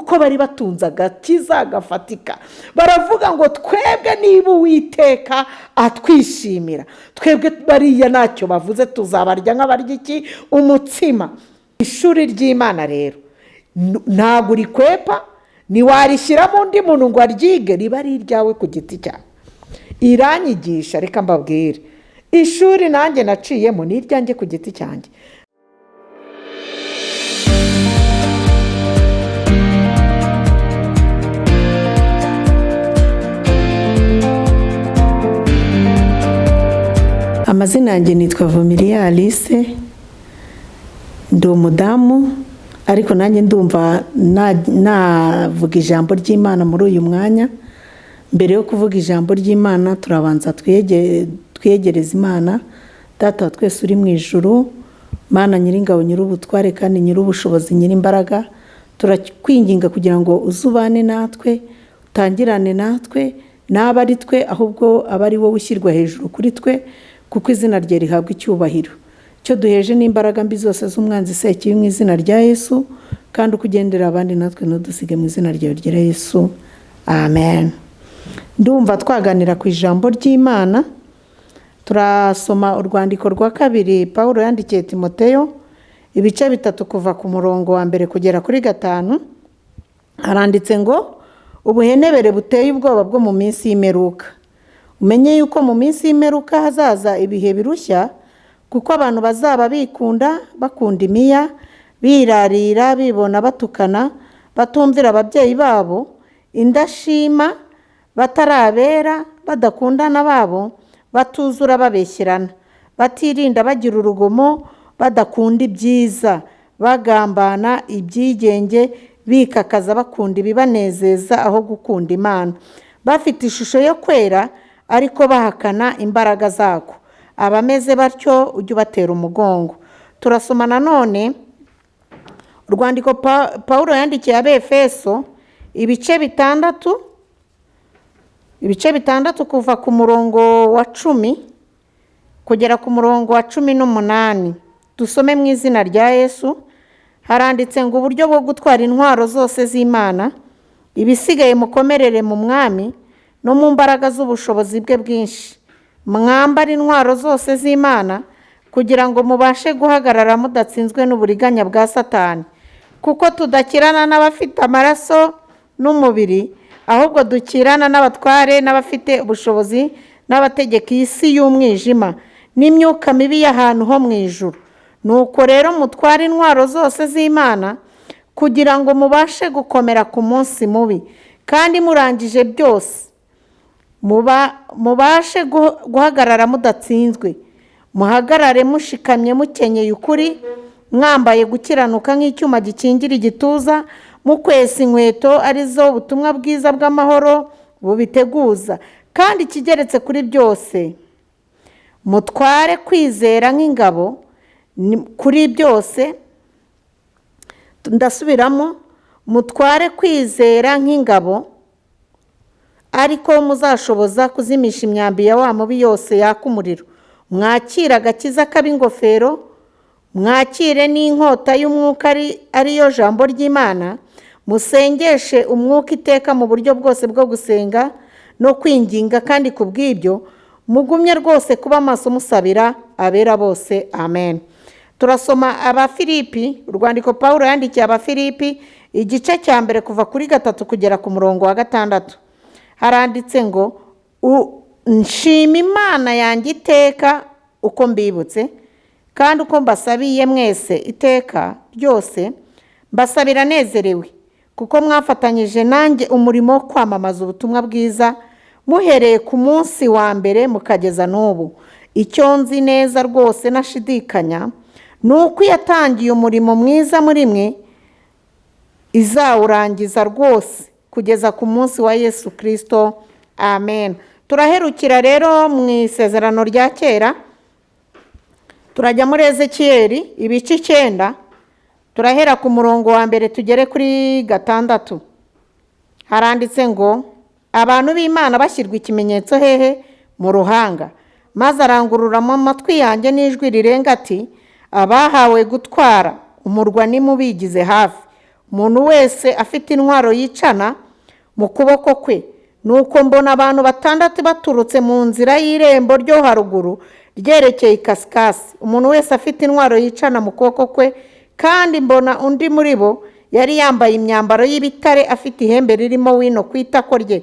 kuko bari batunze agakiza gafatika. Baravuga ngo twebwe niba Uwiteka atwishimira, twebwe bariya ntacyo bavuze, tuzabarya nk'abarya iki? Umutsima. Ishuri ry'Imana rero ntabwo urikwepa, ntiwarishyiramo undi muntu ngo aryige, riba ari iryawe ku giti cyawe. Iranyigisha, reka mbabwire, ishuri nanjye naciyemo ni iryanjye ku giti cyanjye. Amazina yanjye nitwa Vumiliya Alice, ndi umudamu, ariko nanjye ndumva navuga ijambo ry'Imana muri uyu mwanya. Mbere yo kuvuga ijambo ry'Imana turabanza twiyegereza Imana. Data wa twese uri mu ijuru, Mana nyiringabo, nyir'ubutware kandi nyir'ubushobozi, nyir'imbaraga, turakwinginga kugira ngo uzubane natwe, utangirane natwe, n'aba ari twe ahubwo aba ari wowe ushyirwa hejuru kuri twe, kuko izina rye rihabwa icyubahiro. Cyo duheje n'imbaraga mbi zose z'umwanzi Sekibi mu izina rya Yesu, kandi ukugendera abandi natwe ntudusige mu izina ryawe ryera Yesu, amen. Ndumva twaganira ku ijambo ry'Imana. Turasoma urwandiko rwa kabiri Pawulo yandikiye Timoteyo, ibice 3 kuva ku murongo wa mbere kugera kuri 5. Haranditse ngo, ubuhenebere buteye ubwoba bwo mu minsi y'imperuka. Umenye yuko mu minsi y'imperuka hazaza ibihe birushya, kuko abantu bazaba bikunda, bakunda imiya, birarira, bibona batukana, batumvira ababyeyi babo, indashima, batarabera, badakundana babo, batuzura babeshyerana, batirinda, bagira urugomo, badakunda ibyiza, bagambana ibyigenge, bikakaza bakunda ibibanezeza aho gukunda Imana, bafite ishusho yo kwera ariko bahakana imbaraga zako. Abameze batyo ujye ubatera umugongo. Turasoma nanone urwandiko Pawulo yandikiye Abefeso, ibice 6 kuva ku murongo wa 10 kugera ku murongo wa 18. Dusome mu izina rya Yesu. Haranditse ngo, uburyo bwo gutwara intwaro zose z'Imana, ibisigaye mukomerere mu mwami no mu mbaraga z'ubushobozi bwe bwinshi. Mwambara intwaro zose z'Imana kugira ngo mubashe guhagarara mudatsinzwe n'uburiganya bwa Satani, kuko tudakirana n'abafite amaraso n'umubiri, ahubwo dukirana n'abatware, n'abafite ubushobozi, n'abategeka isi y'umwijima, n'imyuka mibi y'ahantu ho mu ijuru. Nuko rero mutware intwaro zose z'Imana kugira ngo mubashe gukomera ku munsi mubi, kandi murangije byose mubashe guhagarara mudatsinzwe. Muhagarare mushikamye, mukenyeye ukuri, mwambaye gukiranuka nk'icyuma gikingira igituza, mukwesa inkweto arizo ubutumwa bwiza bw'amahoro bubiteguza. Kandi ikigeretse kuri byose, mutware kwizera nk'ingabo kuri byose. Ndasubiramo, mutware kwizera nk'ingabo, ariko muzashoboza kuzimisha imyambi ya wa mubi yose yaka umuriro. Mwakire agakiza k'ab'ingofero, mwakire n'inkota y'umwuka ariyo jambo ry'Imana, musengeshe umwuka iteka mu buryo bwose bwo gusenga no kwinginga, kandi ku bw'ibyo mugumye rwose kuba maso musabira abera bose, amen. Turasoma Abafilipi, urwandiko Pawulo yandikiye Abafilipi, igice cya mbere kuva kuri 3 kugera ku murongo wa 6. Haranditse ngo, nshima Imana yanjye iteka uko mbibutse, kandi uko mbasabiye mwese iteka ryose, mbasabira nezerewe, kuko mwafatanyije nanjye umurimo wo kwamamaza ubutumwa bwiza, muhereye ku munsi wa mbere mukageza n'ubu. Icyo nzi neza rwose nashidikanya, ni uko yatangiye umurimo mwiza muri mwe izawurangiza rwose kugeza ku munsi wa Yesu Kristo, amen. Turaherukira rero mu isezerano rya kera, turajya muri Ezekiyeli ibice 9, turahera ku murongo wa mbere tugere kuri 6. Haranditse ngo, abantu b'Imana bashyirwa ikimenyetso hehe? Mu ruhanga. Maze arangurura mu matwi yanjye n'ijwi rirenga ati, abahawe gutwara umurwa nimubigize hafi, umuntu wese afite intwaro yicana mu kuboko kwe. Nuko mbona abantu 6 baturutse mu nzira y'irembo ryo haruguru ryerekeye ikasikasi, umuntu wese afite intwaro yicana mu kuboko kwe. Kandi mbona undi muri bo yari yambaye imyambaro y'ibitare, afite ihembe ririmo wino ku itako rye.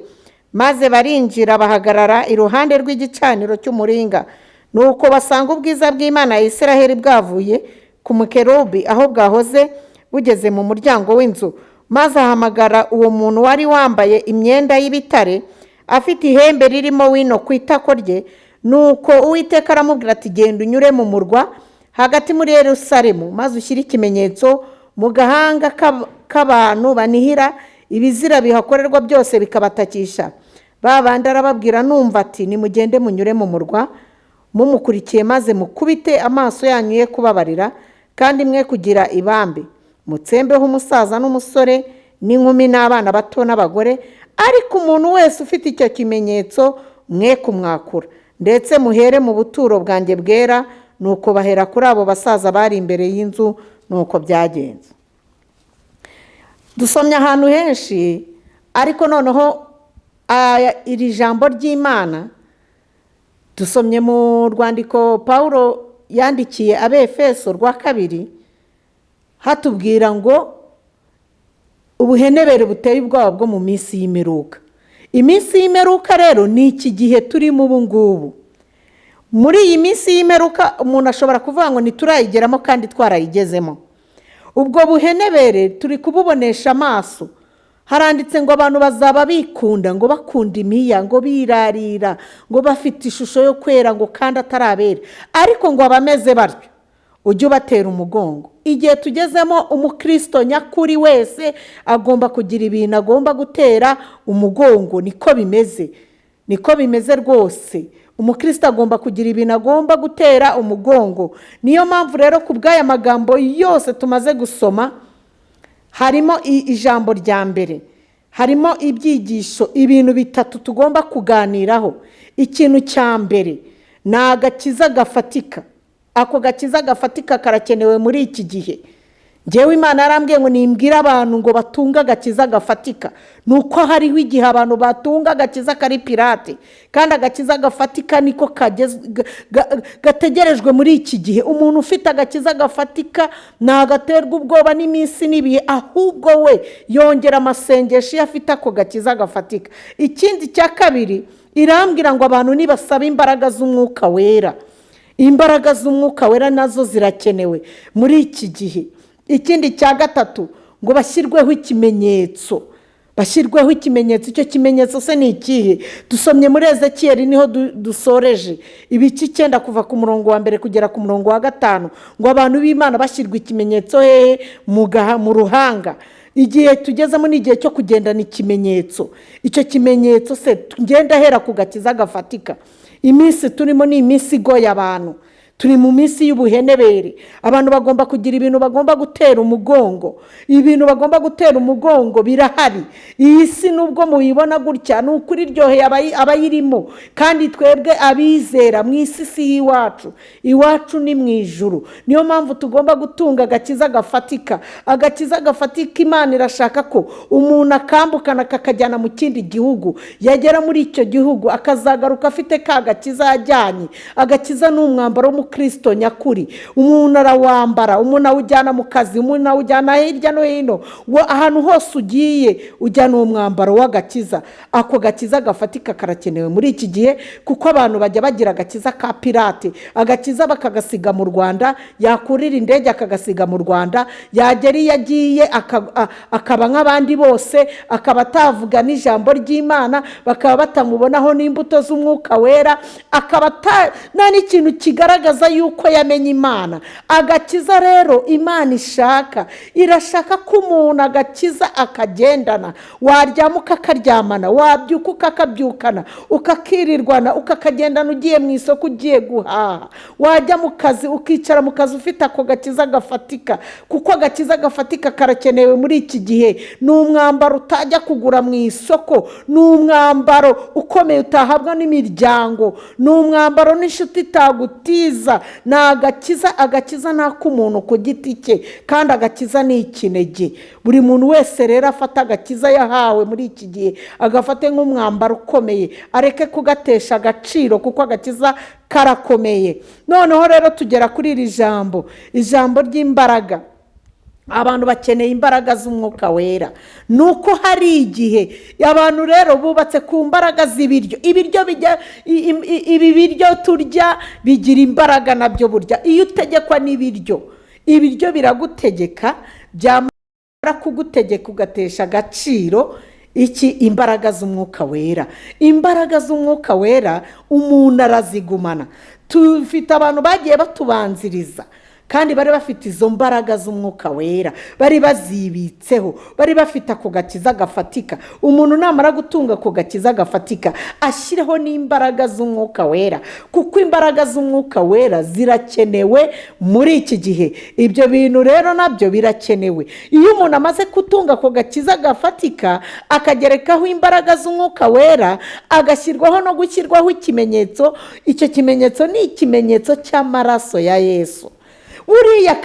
Maze barinjira bahagarara iruhande rw'igicaniro cy'umuringa. Nuko basanga ubwiza bw'Imana ya Isiraheli bwavuye ku mukerubi aho bwahoze bugeze mu muryango w'inzu. Maze ahamagara uwo muntu wari wambaye imyenda y'ibitare, afite ihembe ririmo wino ku itako rye. Nuko Uwiteka aramubwira ati, genda unyure mu murwa hagati muri Yerusalemu, maze ushyire ikimenyetso mu gahanga k'abantu banihira ibizira bihakorerwa byose bikabatakisha. Babandi arababwira numva ati, nimugende munyure mu murwa mumukurikiye, maze mukubite amaso yanyu ye kubabarira, kandi mwe kugira ibambe. Mutsembeho umusaza n'umusore n'inkumi n'abana bato n'abagore, ariko umuntu wese ufite icyo kimenyetso mwe kumwakura, ndetse muhere mu buturo bwanjye bwera. Nuko bahera kuri abo basaza bari imbere y'inzu. Nuko byagenze. Dusomye ahantu henshi, ariko noneho iri jambo ry'Imana dusomye mu rwandiko Pawulo yandikiye Abefeso rwa 2, hatubwira ngo ubuhenebere buteye ubwoba bwo mu minsi y'imperuka. Iminsi y'imperuka rero ni iki gihe turimo ubu ngubu. Muri iyi minsi y'imperuka umuntu ashobora kuvuga ngo ntiturayigeramo kandi twarayigezemo. Ubwo buhenebere turi kububonesha amaso. Haranditse ngo abantu bazaba bikunda, ngo bakunda imiya, ngo birarira, ngo bafite ishusho yo kwera, ngo kandi atarabera. Ariko ngo abameze batyo ujye ubatera umugongo. Igihe tugezemo, umukristo nyakuri wese agomba kugira ibintu agomba gutera umugongo. Niko bimeze rwose. Umukristo agomba kugira ibintu agomba gutera umugongo. Niyo mpamvu rero ku bw'aya magambo yose tumaze gusoma, harimo ijambo rya mbere, harimo ibyigisho, ibintu 3 tugomba kuganiraho. Ikintu cya mbere ni agakiza gafatika. Ako gakiza gafatika karakenewe muri iki gihe. Njyewe Imana yarambwiye ngo nimbwira abantu ngo batunga agakiza gafatika. Nuko hariho igihe abantu batunga agakiza kari pirate, kandi agakiza gafatika niko gategerejwe muri iki gihe. Umuntu ufite agakiza gafatika ntagaterwa ubwoba n'iminsi n'ibihe, ahubwo we yongera amasengesho iyo afite ako gakiza gafatika. Ikindi cya kabiri, irambwira ngo abantu nibasaba imbaraga z'umwuka wera. Imbaraga z'umwuka wera nazo zirakenewe muri iki gihe. Ikindi cya gatatu, ngo bashyirweho ikimenyetso. Icyo kimenyetso se ni ikihe? Dusomye muri Ezekiyeli, niho dusoreje ibice 9 kuva ku murongo wa 1 kugera ku murongo wa 5, ngo abantu b'Imana bashyirwa ikimenyetso mu ruhanga. Igihe tugezemo ni igihe cyo kugendana ikimenyetso. Icyo kimenyetso se ngenda hera ku gakiza gafatika. Iminsi turimo ni iminsi igoye abantu. Turi mu minsi y'ubuhenebere. Abantu bagomba kugira ibintu bagomba gutera umugongo. Ibintu bagomba gutera umugongo birahari. Iyi si nubwo muyibona gutya, ni ukuri iryoheye abayirimo. Kandi twebwe abizera mu isi si iwacu ni mu ijuru. Niyo mpamvu tugomba gutunga agakiza gafatika. Agakiza gafatika, Imana irashaka ko umuntu akambukana kakajyana mu kindi gihugu. Yagera muri icyo gihugu akazagaruka afite ka gakiza yajyanye. Agakiza ni umwambaro Kristo nyakuri. Umuntu arawambara, umuntu awujyana mu kazi, umuntu awujyana hirya no hino. Ahantu hose ugiye ujyana uwo mwambaro w'agakiza. Ako gakiza gafatika karakenewe muri iki gihe, kuko abantu bajya bagira agakiza ka pirate. Agakiza bakagasiga mu Rwanda, yakurira indege akagasiga mu Rwanda, yagera iyo agiye akaba nk'abandi bose, akaba atavuga n'ijambo ry'Imana, bakaba batamubonaho n'imbuto z'umwuka wera, akaba nta n'ikintu kigaragaza yuko yamenye Imana. Agakiza rero Imana irashaka ko umuntu agakiza akagendana. Waryama ukakaryamana, wabyuka ukakabyukana, ukakirirwana ukakagendana ugiye mu isoko ugiye guhaha. Wajya mu kazi ukicara mu kazi ufite ako gakiza gafatika, kuko agakiza gafatika karakenewe muri iki gihe. Ni umwambaro utajya kugura mu isoko, ni umwambaro ukomeye utahabwa n'imiryango, ni umwambaro n'inshuti itagutiza agakiza ni agakiza ni ak'umuntu ku giti cye, kandi agakiza ni ikinege. buri muntu wese rero afata agakiza yahawe muri iki gihe agafate nk'umwambaro ukomeye, areke kugatesha agaciro kuko agakiza karakomeye. noneho rero tugera kuri iri ijambo ry'imbaraga. abantu bakeneye imbaraga z'umwuka wera. nuko hari igihe abantu rero bubatse ku mbaraga z'ibiryo. ibi biryo turya bigira imbaraga nabyo burya. iyo utegekwa n'ibiryo, ibiryo biragutegeka, byamara kugutegeka ugatesha agaciro imbaraga z'umwuka wera. imbaraga z'umwuka wera umuntu arazigumana. tufite abantu bagiye batubanziriza kandi bari bafite izo mbaraga z'umwuka wera, bari bazibitseho, bari bafite ako gakiza gafatika. umuntu namara gutunga ako gakiza gafatika ashyireho n'imbaraga z'umwuka wera, kuko imbaraga z'umwuka wera zirakenewe muri iki gihe. ibyo bintu rero nabyo birakenewe. iyo umuntu amaze gutunga ako gakiza gafatika akagerekaho imbaraga z'umwuka wera, agashyirwaho no gushyirwaho ikimenyetso. icyo kimenyetso ni ikimenyetso cy'amaraso ya Yesu. buriya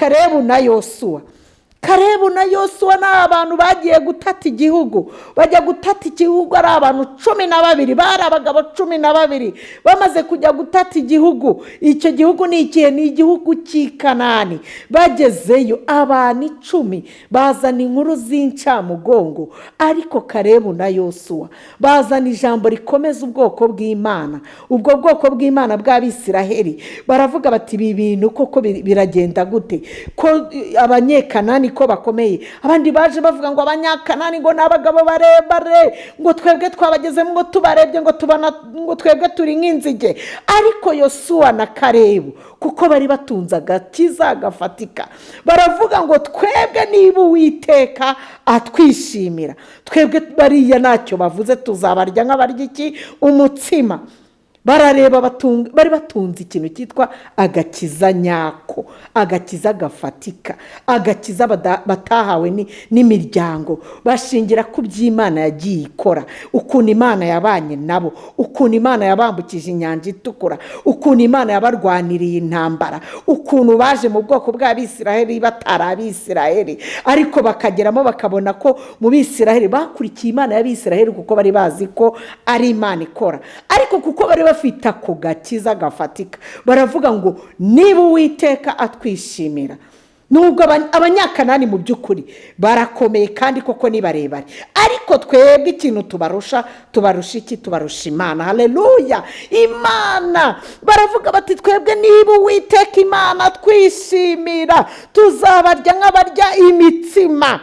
Kalebu na Yosuwa ni abantu bagiye gutata igihugu. bajya gutata igihugu ari abantu 12, bari abagabo 12 bamaze kujya gutata igihugu. icyo gihugu ni ikihe? ni igihugu cy'i Kanani. bagezeyo abantu 10 bazana inkuru z'incamugongo, ariko Kalebu na Yosuwa bazana ijambo rikomeza ubwoko bw'Imana. ubwo bwoko bw'Imana bw'Abisiraheli baravuga bati ibi bintu koko biragenda gute ko abanyekanani ko bakomeye? abandi baje bavuga ngo abanyakanani ngo n'abagabo barebare, ngo twebwe twabagezemo ngo tubarebye ngo tubana ngo twebwe turi nk'inzige. ariko Yosuwa na Kalebu kuko bari batunze agakiza gafatika, baravuga ngo twebwe niba Uwiteka atwishimira, twebwe bariya ntacyo bavuze, tuzabarya nk'abarya iki? umutsima. barareba bari batunze ikintu cyitwa agakiza nyako, agakiza gafatika, agakiza batahawe n'imiryango. bashingira ku by'Imana yagiye ikora, ukuntu Imana yabanye nabo, ukuntu Imana yabambukije inyanja itukura, ukuntu Imana yabarwaniriye intambara, ukuntu baje mu bwoko bw'Abisiraheli batari Abisiraheli, ariko bakageramo bakabona ko mu Bisiraheli bakurikiye Imana y'Abisiraheli kuko bari bazi ko ari Imana ikora. ariko kuko bari bafite ako gakiza gafatika, baravuga ngo niba Uwiteka atwishimira. nubwo abanyakanani mu by'ukuri barakomeye kandi koko ni barebare, ariko twebwe ikintu tubarusha iki? tubarusha Imana. haleluya! Imana baravuga bati twebwe niba Uwiteka Imana atwishimira, tuzabarya nk'abarya imitsima.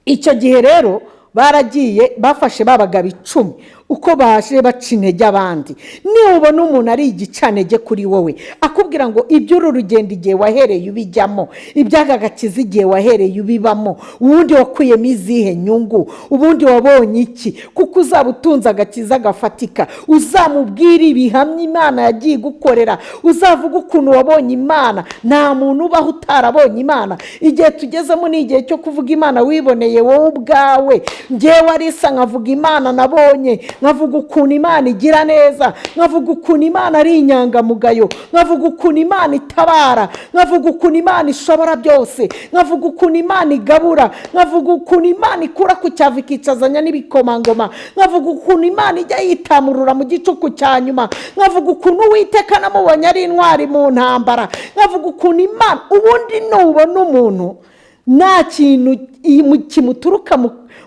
icyo gihe rero baragiye bafashe babagabo 10 uko baje baca intege abandi. nubona umuntu ari igicanege kuri wowe akubwira ngo iby'uru rugendo igihe wahereye ubijyamo, iby'aka gakiza igihe wahereye ubibamo, ubundi wakuyemo izihe nyungu, ubundi wabonye iki? kuko uzaba utunze agakiza gafatika, uzamubwira ibihamya Imana yagiye gukorera, uzavuga ukuntu wabonye Imana. nta muntu ubaho utarabonye Imana. igihe tugezemo ni igihe cyo kuvuga Imana wiboneye wowe ubwawe. njyewe Arisa nkavuga Imana nabonye, nkavuga ukuntu Imana igira neza, nkavuga ukuntu Imana ari inyangamugayo, nkavuga ukuntu Imana itabara, nkavuga ukuntu Imana ishobora byose, nkavuga ukuntu Imana igabura, nkavuga ukuntu Imana ikura ku cyavu ikicazanya n'ibikomangoma, nkavuga ukuntu Imana ijya yitamurura mu gicuku cya nyuma, nkavuga ukuntu Uwiteka namubonye ari intwari mu ntambara, nkavuga ukuntu Imana. ubundi nubona umuntu nta kintu kimuturuka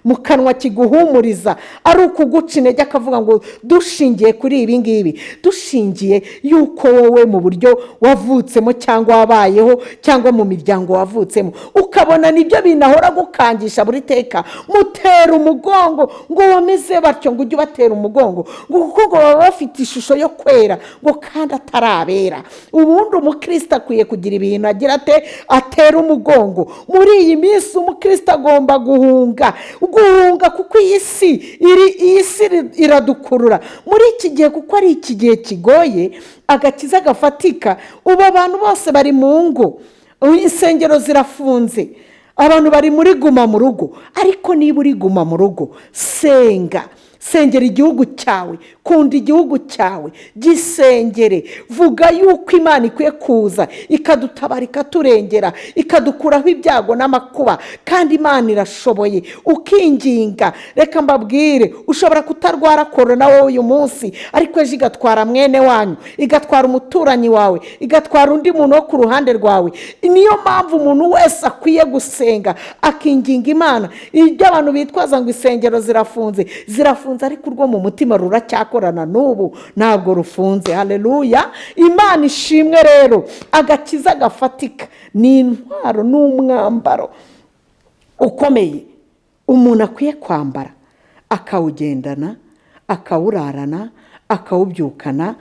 mu kanwa kiguhumuriza, ari ukuguca intege akavuga ngo dushingiye kuri ibi ngibi, dushingiye yuko wowe mu buryo wavutsemo cyangwa wabayeho cyangwa mu miryango wavutsemo, ukabona nibyo binahora gukangisha buri teka, mutera umugongo ngo wameze batyo, ngo ujye ubatera umugongo ngo kuko ngo baba bafite ishusho yo kwera ngo kandi atarabera. ubundi umukristo akwiye kugira ibintu agira atera umugongo. muri iyi minsi umukristo agomba guhunga kuko iyi si iradukurura muri iki gihe, kuko ari iki gihe kigoye. agakiza gafatika, ubu abantu bose bari mu ngo, insengero zirafunze, abantu bari muri guma mu rugo. ariko niba uri guma mu rugo, senga sengera igihugu cyawe, kunda igihugu cyawe, gisengere, vuga yuko Imana ikwiye kuza ikadutabara, ikaturengera, ikadukuraho ibyago n'amakuba, kandi Imana irashoboye. Ukinginga, reka mbabwire, ushobora kutarwara korona wowe uyu munsi, ariko ejo igatwara mwene wanyu, igatwara umuturanyi wawe, igatwara undi muntu wo ku ruhande rwawe. Niyo mpamvu umuntu wese akwiye gusenga, akinginga Imana. Ibyo abantu bitwaza ngo insengero zirafunze, ariko urwo mu mutima ruracyakorana n'ubu, ntabwo rufunze. Haleluya! Imana ishimwe. Rero agakiza gafatika ni intwaro n'umwambaro ukomeye umuntu akwiye kwambara, akawugendana, akawurarana, akawubyukana,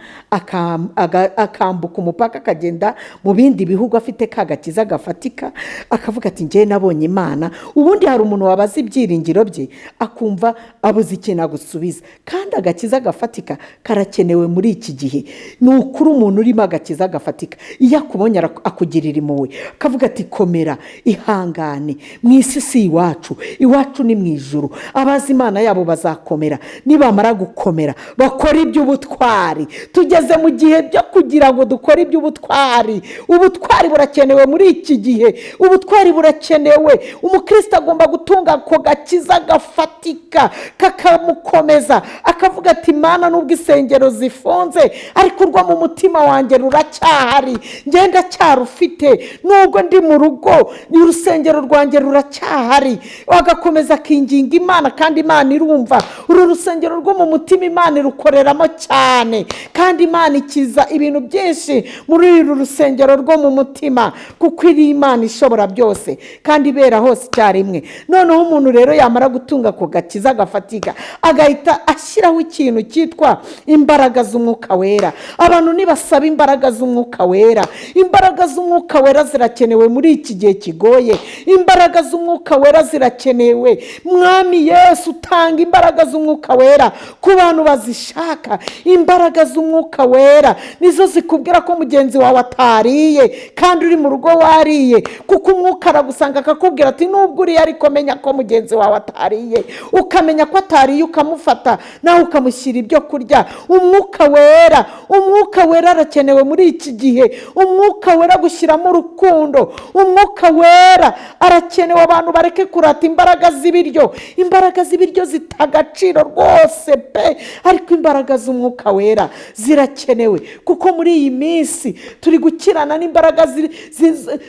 akambuka umupaka akagenda mu bindi bihugu afite ka gakiza gafatika, akavuga ati njye nabonye Imana. Ubundi hari umuntu wabaza ibyiringiro bye akumva abuze ikintu agusubiza, kandi agakiza gafatika karakenewe muri iki gihe. Ni ukuri umuntu urimo agakiza gafatika, iyo akubonye akugirira impuhwe, akavuga ati komera, ihangane, mu isi si iwacu, iwacu ni mu ijuru. Abazi Imana yabo bazakomera, nibamara gukomera bakora iby'ubutwari. Tugeze mu gihe byo kugira ngo dukore iby'ubutwari. Ubutwari burakenewe muri iki gihe, ubutwari burakenewe. Umukristo agomba gutunga ako gakiza gafatika, kakamukomeza, akavuga ati Imana nubwo insengero zifunze, ariko urwo mu mutima wanjye ruracyahari, ngenda cyarufite, nubwo ndi mu rugo urusengero rwanjye ruracyahari. Agakomeza akinginga Imana, kandi Imana irumva. Uru rusengero rwo mu mutima Imana irukoreramo cyane, kandi Imana ikiza ibintu byinshi muri uru rusengero rwo mu mutima, kuko iri Imana ishobora byose kandi ibera hose icyarimwe. Noneho umuntu rero yamara gutunga ku gakiza gafatika, agahita ashyiraho ikintu cyitwa imbaraga z'umwuka wera. Abantu nibasaba imbaraga z'umwuka wera, imbaraga z'umwuka wera zirakenewe muri iki gihe kigoye. Imbaraga z'umwuka wera zirakenewe. Mwami Yesu, tanga imbaraga z'umwuka wera ku bantu bazishaka. Imbaraga z'umwuka wera nizo zikubwira ko mugenzi wawe atariye kandi uri mu rugo wariye, kuko umwuka aragusanga akakubwira ati nubwo uriye ariko menya ko mugenzi wawe atariye. Ukamenya ko atariye, ukamufata nawe ukamushyira ibyo kurya. Umwuka wera arakenewe muri iki gihe. Umwuka wera gushyiramo urukundo. Umwuka wera arakenewe. Abantu bareke kurata imbaraga z'ibiryo. Imbaraga z'ibiryo zitagaciro rwose pe, ariko imbaraga z'umwuka wera zirakenewe, kuko muri iyi minsi turi gukirana n'imbaraga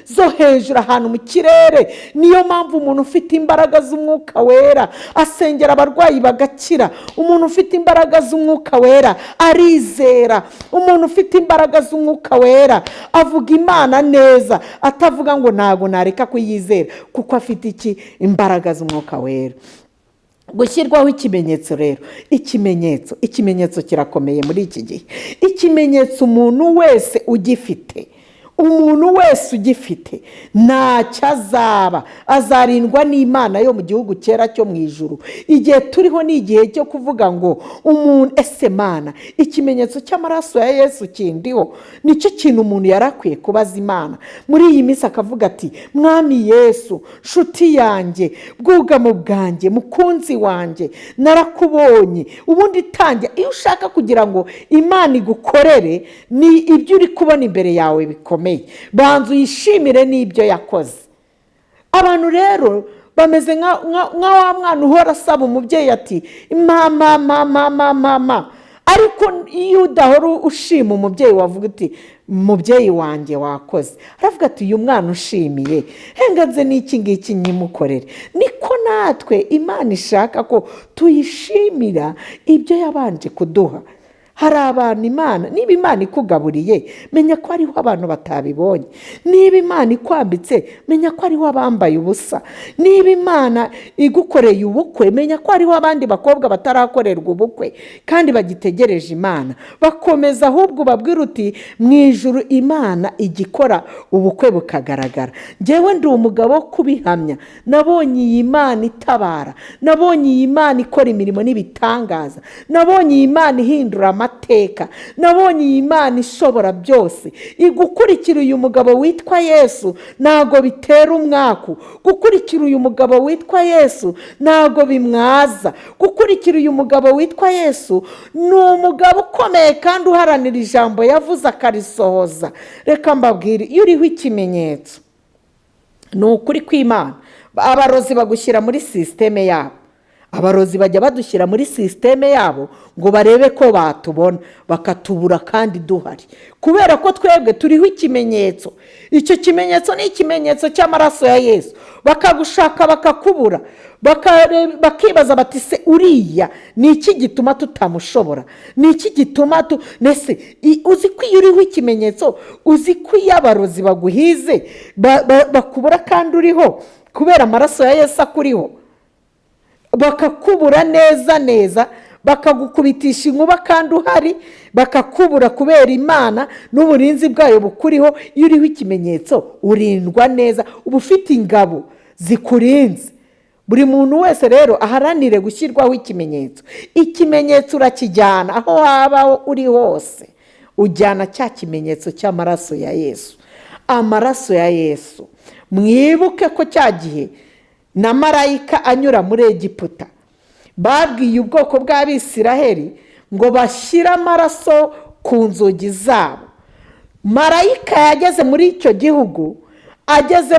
zo hejuru ahantu mu kirere. Niyo mpamvu umuntu ufite imbaraga z'umwuka wera asengera abarwayi bagakira. Umuntu ufite imbaraga z'umwuka wera arizera. Umuntu ufite imbaraga z'umwuka wera avuga Imana neza, atavuga ngo ntabwo nareka kuyizera, kuko afite imbaraga z'umwuka wera. Gushyirwaho ikimenyetso rero, ikimenyetso kirakomeye muri iki gihe. Ikimenyetso umuntu wese ugifite ntacyo azaba, azarindwa n'Imana yo mu gihugu cyera cyo mu ijuru. Igihe turiho ni igihe cyo kuvuga ngo umuntu, ese Mana, ikimenyetso cy'amaraso ya Yesu kindiho? Nicyo kintu umuntu yarakwiye kubaza Imana muri iyi minsi, akavuga ati Mwami Yesu, nshuti yanjye, bwugamo bwanjye, mukunzi wanjye, narakubonye. Ubundi tangira, iyo ushaka kugira ngo Imana igukorere, ni ibyo uri kubona imbere yawe bikomeye, banza uyishimire n'ibyo yakoze. Abantu rero bameze nka wa mwana uhora asaba umubyeyi ati mama, ariko iyo udahora ushima umubyeyi, wavuga uti mubyeyi wanjye wakoze, aravuga ati uyu mwana ushimiye henganze n'iki ngiki nyimukorere. Niko natwe Imana ishaka ko tuyishimira ibyo yabanje kuduha. Hari abantu Imana, niba Imana ikugaburiye, menya ko hariho abantu batabibonye. Niba Imana ikwambitse, menya ko hariho abambaye ubusa. Niba Imana igukoreye ubukwe, menya ko hariho abandi bakobwa batarakorerwa ubukwe kandi bagitegereje Imana. Bakomeza ahubwo babwira uti mu ijuru Imana igikora ubukwe bukagaragara. Njyewe ndi umugabo wo kubihamya. Nabonye iyi Imana itabara, nabonye iyi Imana ikora imirimo n'ibitangaza, nabonye iyi Imana ihindura mateka, nabonye iyi Mana ishobora byose. Gukurikira uyu mugabo witwa Yesu ntago bitera umwaku. Gukurikira uyu mugabo witwa Yesu ntago bimwaza. Gukurikira uyu mugabo witwa Yesu ni umugabo ukomeye kandi uharanira ijambo yavuze akarisohoza. Reka mbabwire, iyo uriho ikimenyetso ni ukuri kw'Imana. Abarozi bagushyira muri sisiteme yabo. Abarozi bajya badushyira muri sisiteme yabo ngo barebe ko batubona, bakatubura kandi duhari, kubera ko twebwe turiho ikimenyetso. Icyo kimenyetso ni ikimenyetso cy'amaraso ya Yesu. Bakagushaka bakakubura, bakibaza bati se uriya ni iki gituma tutamushobora? Ni iki gituma nese uzi ko iyo uriho ikimenyetso, uzi ko iyo abarozi baguhize bakubura kandi uriho kubera amaraso ya Yesu akuriho, bakakubura neza, bakagukubitisha inkuba kandi uhari, bakakubura kubera Imana n'uburinzi bwayo bukuriho. Iyo uriho ikimenyetso urindwa neza, uba ufite ingabo zikurinze. Buri muntu wese rero aharanire gushyirwaho ikimenyetso. Ikimenyetso urakijyana aho waba uri hose, ujyana cya kimenyetso cy'amaraso ya Yesu. Amaraso ya Yesu, mwibuke ko cya gihe na marayika anyura muri Egiputa babwiye ubwoko bw'Abisiraheli ngo bashyire amaraso ku nzugi zabo. Marayika yageze muri icyo gihugu, ageze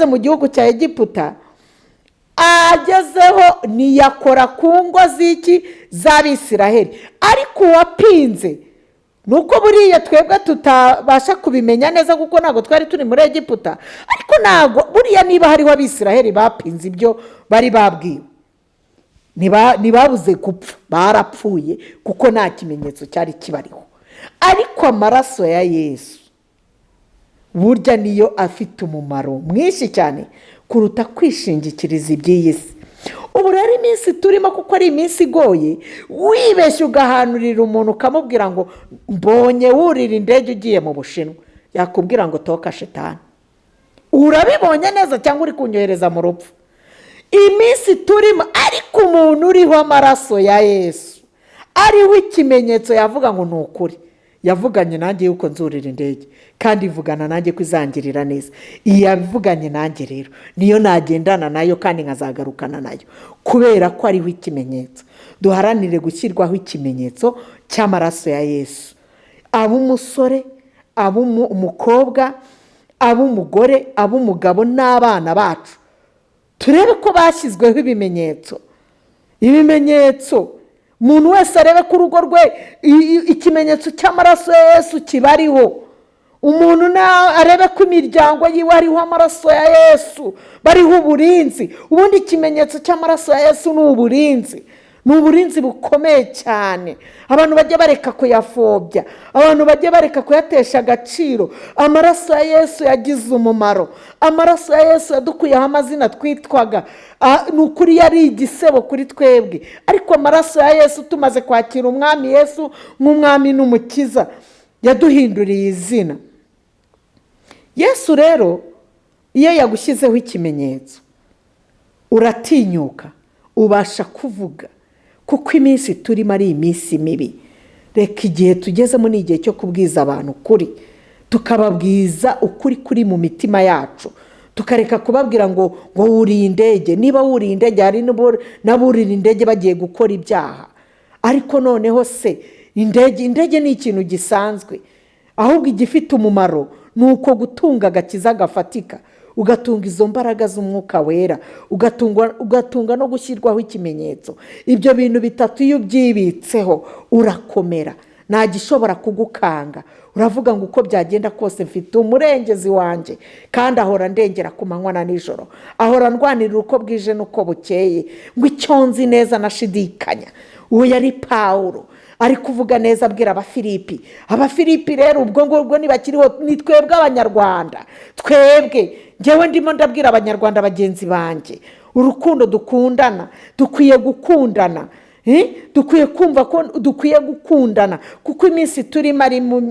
mu gihugu cya Egiputa, agezeho ntiyakora ku ngo z'Abisiraheli. Ariko uwapinze, nuko buriya twebwe tutabasha kubimenya neza kuko ntabwo twari turi muri Egiputa, ariko ntabwo buriya niba hariho Abisiraheli bapinze ibyo bari babwiwe, ntibabuze gupfa, barapfuye kuko nta kimenyetso cyari kibariho. Ariko amaraso ya Yesu burya niyo afite umumaro mwinshi cyane kuruta kwishingikiriza iby'iyi si. Ubu rero iminsi turimo, kuko ari iminsi igoye, wibeshye ugahanurira umuntu ukamubwira ngo mbonye wurira indege ugiye mu Bushinwa, yakubwira ngo toka shetani. Urabibonye neza cyangwa uri kunyohereza mu rupfu? Iminsi turimo, ariko umuntu uriho amaraso ya Yesu, ariho ikimenyetso, yavuga ngo ni ukuri, yavuganye nanjye yuko nzurira indege kandi ivugana nanjye ko izangirira neza. Yavuganye nanjye rero niyo nagendana nayo kandi nkazagarukana nayo, kubera ko ariho ikimenyetso. Duharanire gushyirwaho ikimenyetso cy'amaraso ya Yesu. Ab'umusore, ab'umukobwa, ab'umugore, ab'umugabo n'abana bacu, turebe ko bashyizweho ibimenyetso. Umuntu wese arebe ko urugo rwe ikimenyetso cy'amaraso ya Yesu kibariho. Umuntu arebe ko imiryango yiwe hariho amaraso ya Yesu, bariho uburinzi. Ubundi ikimenyetso cy'amaraso ya Yesu ni uburinzi. Ni uburinzi bukomeye cyane. Abantu bajya bareka kuyafobya, abantu bajya bareka kuyatesha agaciro. Amaraso ya Yesu yagize umumaro. Amaraso ya Yesu yadukuyeho amazina twitwaga, ni ukuri yari igisebo kuri twebwe. Ariko amaraso ya Yesu, tumaze kwakira umwami Yesu nk'umwami n'umukiza, yaduhinduriye izina. Yesu rero iyo yagushyizeho ikimenyetso, uratinyuka, ubasha kuvuga, kuko iminsi turimo ari iminsi mibi. Reka igihe tugezemo ni igihe cyo kubwiza abantu ukuri, tukababwiza ukuri kuri mu mitima yacu, tukareka kubabwira ngo wuriye indege. Niba wuriye indege, hari n'aburira indege bagiye gukora ibyaha. Ariko noneho se indege ni ikintu gisanzwe, ahubwo igifite umumaro ni uko gutunga agakiza gafatika, ugatunga izo mbaraga z'umwuka wera, ugatunga no gushyirwaho ikimenyetso. Ibyo bintu bitatu iyo ubyibitseho urakomera, nta gishobora kugukanga. Uravuga ngo uko byagenda kose mfite umurengezi wanjye, kandi ahora ndengera ku manywa na nijoro, ahora ndwanirira uko bwije n'uko bukeye, ngo icyo nzi neza nashidikanya. Uwo yari Pawulo ari kuvuga neza abwira Abafilipi rero ubwo ngubwo ntibakiriho, ni twebwe Abanyarwanda. Njyewe ndimo ndabwira Abanyarwanda bagenzi banjye, urukundo dukundana, dukwiye gukundana, dukwiye kumva ko dukwiye gukundana, kuko iminsi turimo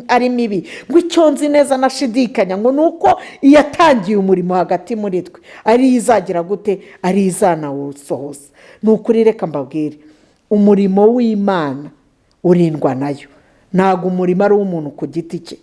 ari mibi. Ngo icyo nzi neza nashidikanya, ngo nuko yatangiye umurimo hagati muri twe ari izagira gute, ari izanawusohoza. Ni ukuri, reka mbabwire, umurimo w'Imana urindwa nayo. Ntabwo umurimo ari uw'umuntu ku giti cye,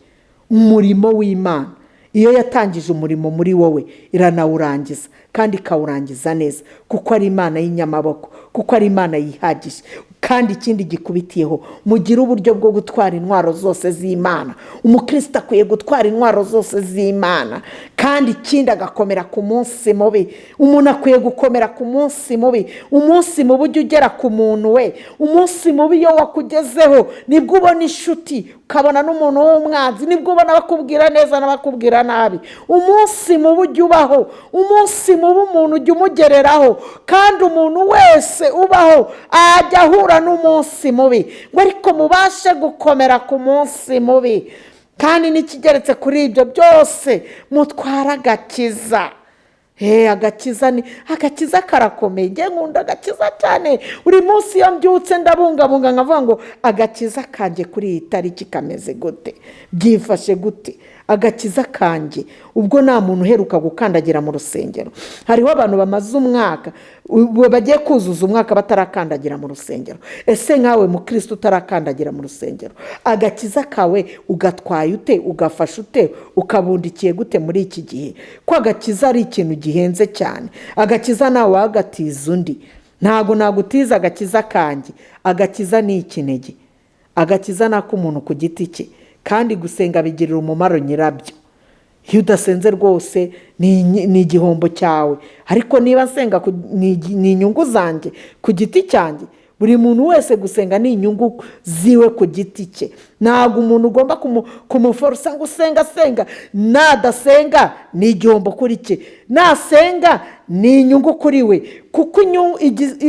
umurimo w'Imana. Iyo yatangije umurimo muri wowe iranawurangiza, kandi ikawurangiza neza, kuko ari Imana y'inyamaboko, kuko ari Imana yihagije. Kandi ikindi gikubitiyeho, mugire uburyo bwo gutwara intwaro zose z'Imana. Umukristo akwiye gutwara intwaro zose z'Imana, kandi ikindi agakomera ku munsi mubi. Umuntu akwiye gukomera ku munsi mubi. Umunsi mubi ujya ugera ku muntu we. Umunsi mubi iyo wakugezeho nibwo ubona inshuti, ukabona n'umuntu w'umwanzi, nibwo ubona abakubwira neza n'abakubwira nabi. Umunsi mubi ujya ubaho. Umunsi mubi umuntu ujya umugereraho, kandi umuntu wese ubaho ajya ahura n'umunsi mubi, ngo ariko mubashe gukomera ku munsi mubi. Kandi n'ikigeretse kuri ibyo byose, mutwara agakiza. Agakiza karakomeye. Njye nkunda agakiza cyane. Buri munsi iyo mbyutse ndabungabunga nkavuga ngo agakiza kanjye kuri iyi tariki kameze gute, byifashe gute agakiza kanjye. Ubwo nta muntu uheruka gukandagira mu rusengero. Hariho abantu bamaze umwaka, bagiye kuzuza umwaka batarakandagira mu rusengero. Ese nkawe mukristo utarakandagira mu rusengero, agakiza kawe ugatwaye ute, ugafasha ute, ukabundikiye gute muri iki gihe? Ko agakiza ari ikintu gihenze cyane. Agakiza nawe wagatiza undi. Ntago nagutiza agakiza kanjye. Agakiza ni ikinege. Agakiza ni ak'umuntu ku giti cye, kandi gusenga bigirira umumaro nyirabyo. Iyo udasenze rwose ni igihombo cyawe. Ariko niba nsenga ni inyungu zanjye ku giti cyanjye. Buri muntu wese gusenga ni inyungu ziwe ku giti cye. Ntabwo umuntu ugomba kumuforosa ngo senga. Nadasenga ni igihombo kuri cye, nasenga ni inyungu kuri we, kuko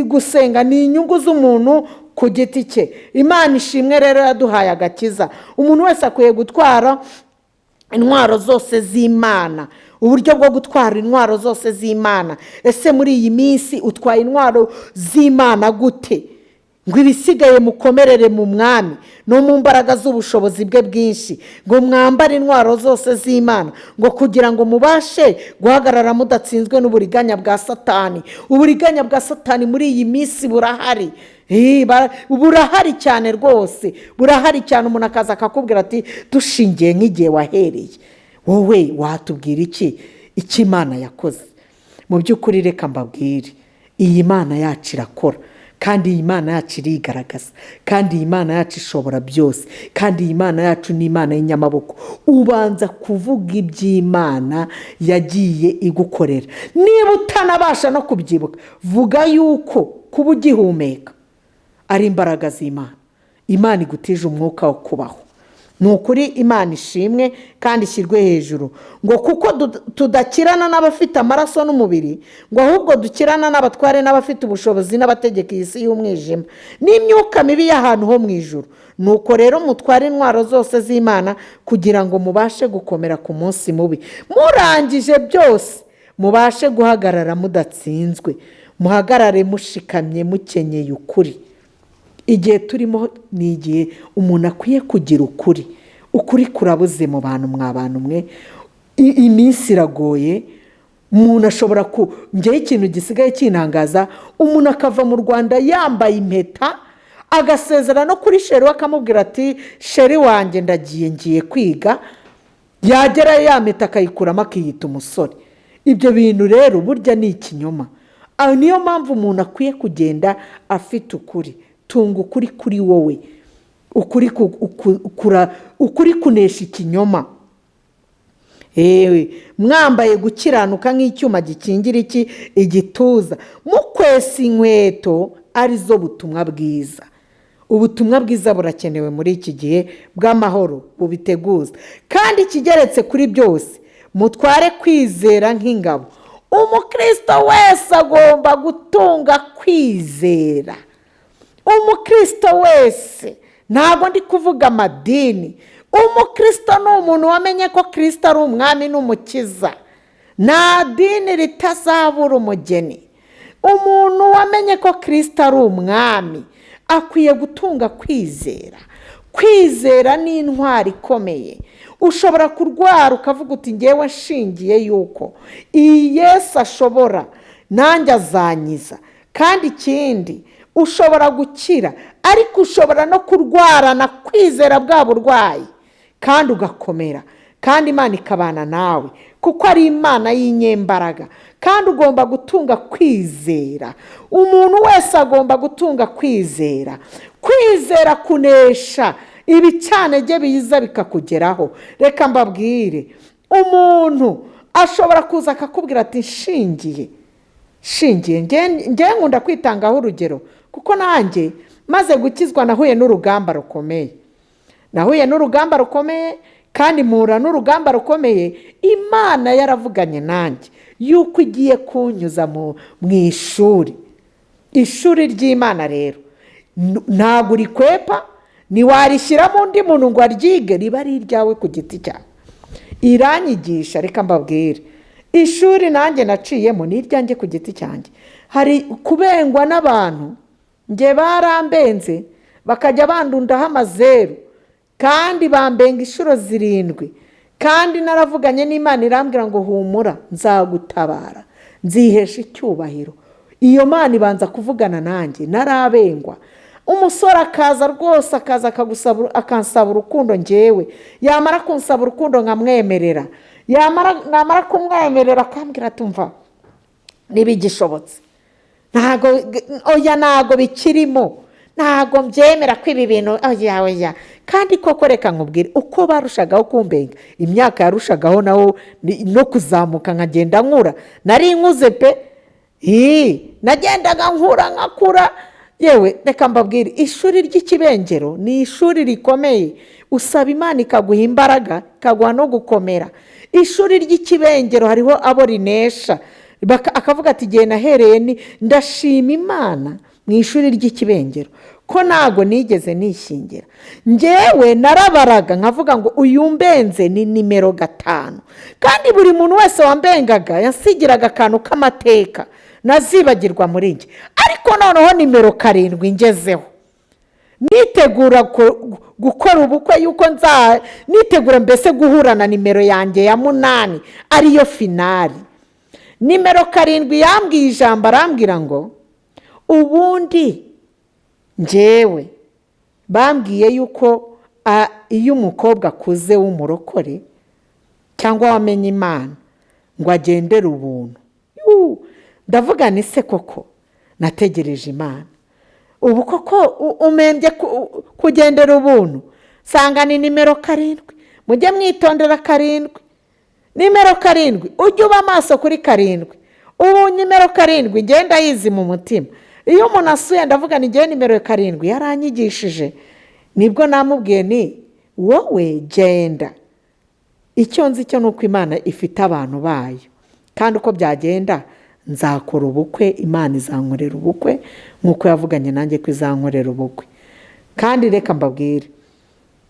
gusenga ni inyungu z'umuntu ku giti cye. Imana ishimwe rero yaduhaye agakiza. Umuntu wese akwiye gutwara intwaro zose z'Imana. Uburyo bwo gutwara intwaro zose z'Imana. Ese muri iyi minsi utwaye intwaro z'Imana gute? Ngo ibisigaye mukomerere mu mwami no mu mbaraga z'ubushobozi bwe bwinshi, ngo mwambare intwaro zose z'Imana, ngo kugira ngo mubashe guhagarara mudatsinzwe n'uburiganya bwa Satani. Uburiganya bwa Satani muri iyi minsi burahari. Burahari cyane rwose. Burahari cyane. Umuntu akaza akakubwira ati dushingiye nk'igihe wahereye, wowe watubwira iki Imana yakoze? Mu by'ukuri reka mbabwire, iyi Mana yacu irakora, kandi iyi Mana yacu irigaragaza, kandi iyi Mana yacu ishobora byose, kandi iyi Mana yacu ni Imana y'inyamaboko. Ubanza kuvuga iby'Imana yagiye igukorera. Niba utanabasha no kubyibuka, vuga yuko kuba ugihumeka ari imbaraga z'Imana. Imana igutije umwuka wo kubaho. Ni ukuri Imana ishimwe kandi ishyirwe hejuru. Ngo kuko tudakirana n'abafite amaraso n'umubiri, ngo ahubwo dukirana n'abatware n'abafite ubushobozi n'abategeka iyi si y'umwijima n'imyuka mibi y'ahantu ho mu ijuru. Nuko rero mutware intwaro zose z'Imana kugira ngo mubashe gukomera ku munsi mubi. Murangije byose mubashe guhagarara mudatsinzwe. Muhagarare mushikamye mukenyeye ukuri. Igihe turimo ni igihe umuntu akwiye kugira ukuri. Ukuri kurabuze mu bantu, mw'abantu mwe. Iminsi iragoye. Umuntu ashobora njyewe ikintu gisigaye kinangaza, umuntu akava mu Rwanda yambaye impeta, agasezera no kuri sheri we akamubwira ati sheri wanjye ngiye kwiga. Yagerayo ya mpeta akayikuramo akiyita umusore. Ibyo bintu rero burya ni ikinyoma. Niyo mpamvu umuntu akwiye kugenda afite ukuri. Tunga ukuri kuri wowe. Ukuri kunesha ikinyoma. Mwambaye gukiranuka nk'icyuma gikingira igituza, mukwesa inkweto arizo butumwa bwiza. Ubutumwa bwiza burakenewe muri iki gihe bw'amahoro bubiteguza. Kandi ikigeretse kuri byose, mutware kwizera nk'ingabo. Umukristo wese agomba gutunga kwizera. Umukristo wese, ntabwo ndi kuvuga amadini. Umukristo ni umuntu wamenye ko Kristo ari umwami n'umukiza. Nta dini ritazabura umugeni. Umuntu wamenye ko Kristo ari umwami akwiye gutunga kwizera. Kwizera ni intwari ikomeye. Ushobora kurwara ukavuga uti ngewe nshingiye yuko iyi Yesu ashobora, nanjye azanyiza. Kandi ikindi, ushobora gukira, ariko ushobora no kurwarana kwizera bwa burwayi kandi ugakomera, kandi Imana ikabana nawe kuko ari Imana y'inyembaraga. Kandi ugomba gutunga kwizera. Umuntu wese agomba gutunga kwizera. Kwizera kunesha ibicantege biza bikakugeraho. Reka mbabwire, umuntu ashobora kuza akakubwira ati shingiye nge nkunda kwitangaho urugero, kuko nanjye maze gukizwa nahuye n'urugamba rukomeye kandi mpura n'urugamba rukomeye. Imana yaravuganye nanjye yuko igiye kunyuza mu ishuri ry'Imana. Rero ntabwo urikwepa, ntiwarishyiramo undi muntu ngo aryige, riba ari iryawe ku giti cyawe. Iranyigisha. Reka mbabwire, ishuri nanjye naciyemo ni iryanjye ku giti cyanjye. Hari kubengwa n'abantu, nge barambenze bakajya bandundaho amazeru, kandi bambenga inshuro 7, kandi naravuganye n'Imana irambwira ngo humura, nzagutabara, nzihesha icyubahiro. Iyo Mana ibanza kuvugana nanjye, narabengwa. Umusore akaza rwose, akansaba urukundo, ngewe yamara kunsaba urukundo nkamwemerera, namara kumwemerera akambwira tumva ntibigishobotse, ntago bikirimo, ntago mbyemera ko ibi bintu oya. Kandi koko reka nkubwire, uko barushagaho kumbenga, imyaka yarushagaho naho no kuzamuka, nkagenda nkura. Nari nkuze pe, nagendaga nkakura. Yewe reka mbabwire, ishuri ry'ikibengero ni ishuri rikomeye. Usaba Imana ikaguha imbaraga, ikaguha no gukomera. Ishuri ry'ikibengero hariho abo rinesha, akavuga ati igihe nahereye ndashima Imana mu ishuri ry'ikibengero ko ntago nigeze nishingira. Ngewe narabaraga nkavuga ngo uyu mbenze ni nimero 5, kandi buri muntu wese wambengaga yansigiraga akantu k'amateka nazibagirwa muri njye. Ariko noneho nimero 7 ngezeho, nitegura gukora ubukwe, yuko nitegura mbese guhura na nimero yanjye ya 8 ariyo finali. Nimero 7 yambwiye ijambo, arambwira ngo ubundi ngewe bambwiye yuko iyo umukobwa akuze w'umurokore cyangwa wamenye Imana ngo agendere ubuntu. Ndavuga ni se koko nategereje Imana, ubu koko umembye kugendera ubuntu? Sanga ni nimero 7, mujye mwitondera 7, nimero 7, ujye uba amaso kuri 7. Ubu nimero 7 ngenda yizi mu mutima. Iyo umuntu asuye ndavuga ni ngewe nimero 7 yaranyigishije, nibwo namubwiye ni wowe genda. Icyo nzi cyo nuko Imana ifite abantu bayo, kandi uko byagenda nzakora ubukwe, Imana izankorera ubukwe nk'uko yavuganye nanjye ko izankorera ubukwe. Kandi reka mbabwire,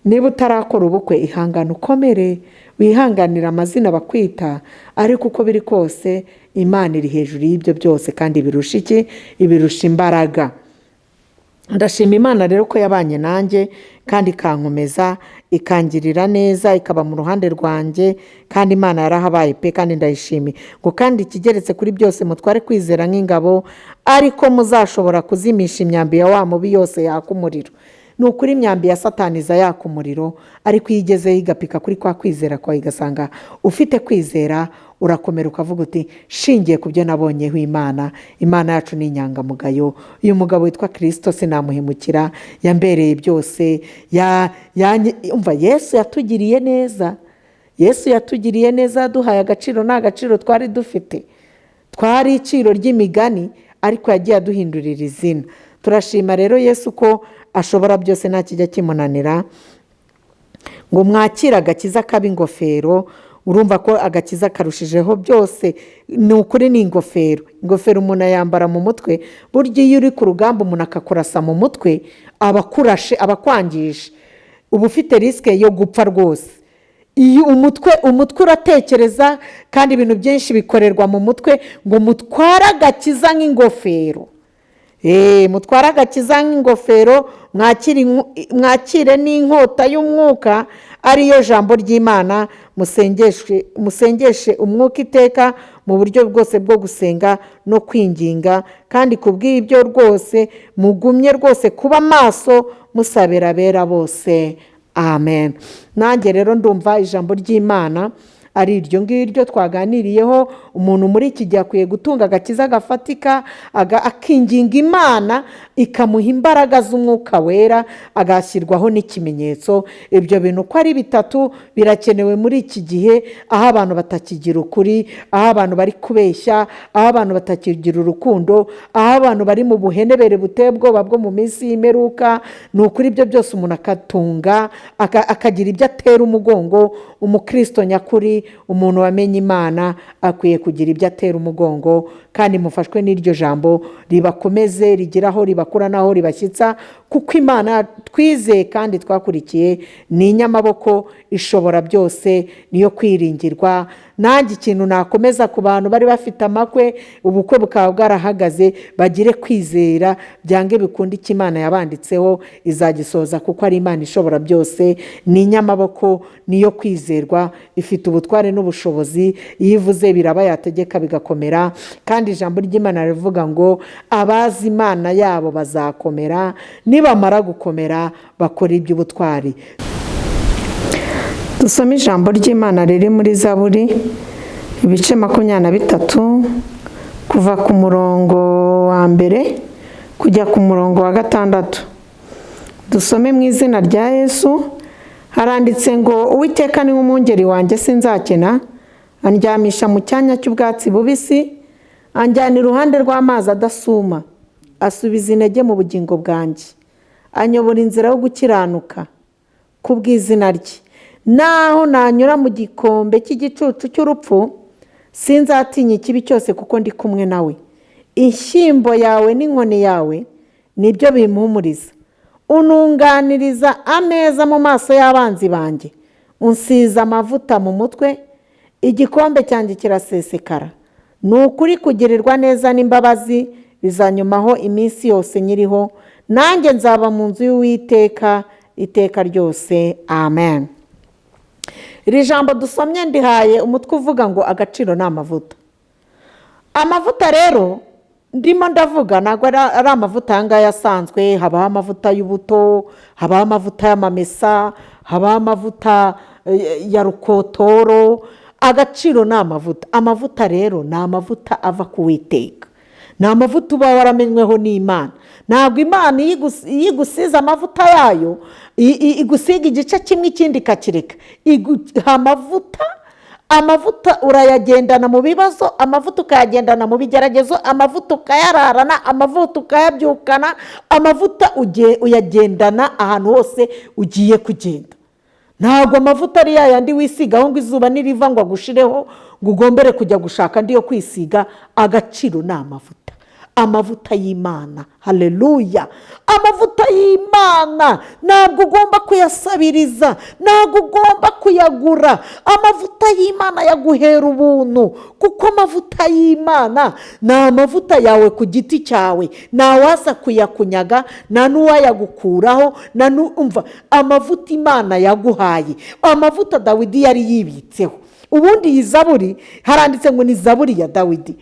niba utarakora ubukwe ihangane ukomere, wihanganira amazina bakwita, ariko uko biri kose Imana iri hejuru y'ibyo byose kandi ibirusha imbaraga. Ndashima Imana rero ko yabanye nanjye kandi ikankomeza, ikangirira neza, ikaba mu ruhande rwanjye, kandi Imana yarahabaye pe, kandi ndayishimiye. Ngo kandi ikigeretse kuri byose mutware kwizera nk'ingabo, ariko muzashobora kuzimisha imyambi ya wa mubi yose yaka umuriro. Ni ukuri imyambi ya Satani iza yaka umuriro, ariko iyo igezeho igapika kuri kwa kwizera kwawe, igasanga ufite kwizera, urakomera ukavuga uti shingiye ku byo nabonyeho Imana yacu ni inyangamugayo. Uyu mugabo witwa Kristo sinamuhemukira, yambereye byose. Umva, Yesu yatugiriye neza, yaduhaye agaciro, nta gaciro twari dufite, twari iciro ry'imigani, ariko yagiye aduhindurira izina. Turashima rero Yesu ko ashobora byose, nta kijya kimunanira. Ngo mwakire agakiza kaba ingofero. Urumva ko agakiza karushijeho byose. Ni ukuri ni ingofero umuntu yambara mu mutwe. Burya iyo uri ku rugamba umuntu akakurasa mu mutwe, abakurashe, abakwangisha, uba ufite risike yo gupfa rwose. Iyo umutwe uratekereza, kandi ibintu byinshi bikorerwa mu mutwe. Ngo mutware agakiza nk'ingofero. mutware agakiza nk'ingofero, mwakire n'inkota y'umwuka ariyo jambo ry'Imana, musengeshe umwuka iteka mu buryo bwose bwo gusenga no kwinginga, kandi ku bw'ibyo rwose mugumye rwose kuba maso musabira abera bose. Amen. Nanjye rero ndumva ijambo ry'Imana ari iryo ngiryo twaganiriyeho. Umuntu muri iki gihe akwiye gutunga agakiza gafatika, akinginga Imana ikamuha imbaraga z'umwuka wera, agashyirwaho n'ikimenyetso. Ibyo bintu uko ari bitatu birakenewe muri iki gihe, aho abantu batakigira ukuri, aho abantu bari kubeshya, aho abantu batakigira urukundo, aho abantu bari mu buhenebere buteye ubwoba bwo mu minsi y'imperuka. Ni ukuri ibyo byose umuntu akatunga, akagira ibyo atera umugongo. Umukristo nyakuri, umuntu wamenye Imana, akwiye kugira ibyo atera umugongo, kandi mufashwe n'iryo jambo ribakomeze, rigira aho ribakura n'aho ribashyitsa, kuko Imana twizeye kandi twakurikiye ni inyamaboko, ishobora byose, niyo kwiringirwa. Nanjye ikintu nakomeza ku bantu bari bafite amakwe, ubukwe bukaba bwarahagaze, bagire kwizera, byange bikunde icyo Imana yabanditseho izagisoza, kuko ari Imana ishobora byose, ni inyamaboko, niyo kwizerwa, ifite ubutware n'ubushobozi. Iyo ivuze biraba, yategeka bigakomera. Kandi ijambo ry'Imana rivuga ngo abazi Imana yabo bazakomera, nibamara gukomera bakora iby'ubutwari. Dusome ijambo ry'Imana riri muri Zaburi ibice 23 kuva ku murongo wa mbere kujya ku murongo wa 6. Dusome mu izina rya Yesu. Haranditse ngo Uwiteka ni umwungeri wanjye sinzakena, andyamisha mu cyanya cy'ubwatsi bubisi, anjyana iruhande rw'amazi adasuma, asubiza intege mu bugingo bwanjye, anyobora inzira yo gukiranuka ku bw'izina rye. Naho nanyura mu gikombe cy'igicucu cy'urupfu, sinzatinya ikibi cyose, kuko ndi kumwe nawe. Inshyimbo yawe n'inkoni yawe nibyo bimpumuriza. Ununganiriza ameza mu maso y'abanzi banjye, unsiza amavuta mu mutwe, igikombe cyanjye kirasesekara. Ni ukuri kugirirwa neza n'imbabazi bizanyumaho iminsi yose nyiriho, nanjye nzaba mu nzu y'Uwiteka iteka ryose. Amen. Iri jambo dusomye ndihaye umutwe uvuga ngo agaciro ni amavuta. Amavuta rero ndimo ndavuga ntabwo ari amavuta ayangaya asanzwe. Habaho amavuta y'ubuto, habaho amavuta y'amamesa, habaho amavuta ya rukotoro. Agaciro ni amavuta. Amavuta rero ni amavuta ava ku Uwiteka, ni amavuta uba waramenyweho n'Imana. Ntabwo Imana iyo igusize amavuta yayo igusiga igice kimwe ikindi ikakireka. Iguha amavuta urayagendana mu bibazo, amavuta ukayagendana mu bigeragezo, amavuta ukayararana, amavuta ukayabyukana, amavuta uyagendana ahantu hose ugiye kugenda. Ntabwo amavuta ari yayandi wisigaho ngo izuba niriva ngo agushireho ngo ugombere kujya gushaka andi yo kwisiga. Agaciro ni amavuta. Amavuta y'Imana. Haleluya. Amavuta y'Imana ntabwo ugomba kuyasabiriza, ntabwo ugomba kuyagura. Amavuta y'Imana yaguhera ubuntu, kuko amavuta y'Imana ni amavuta yawe ku giti cyawe. Ntawaza kuyakunyaga, nta n'uwayagukuraho. Umva, amavuta Imana yaguhaye, amavuta Dawidi yari yibitseho. Ubundi iyi Zaburi haranditse ngo ni Zaburi ya Dawidi.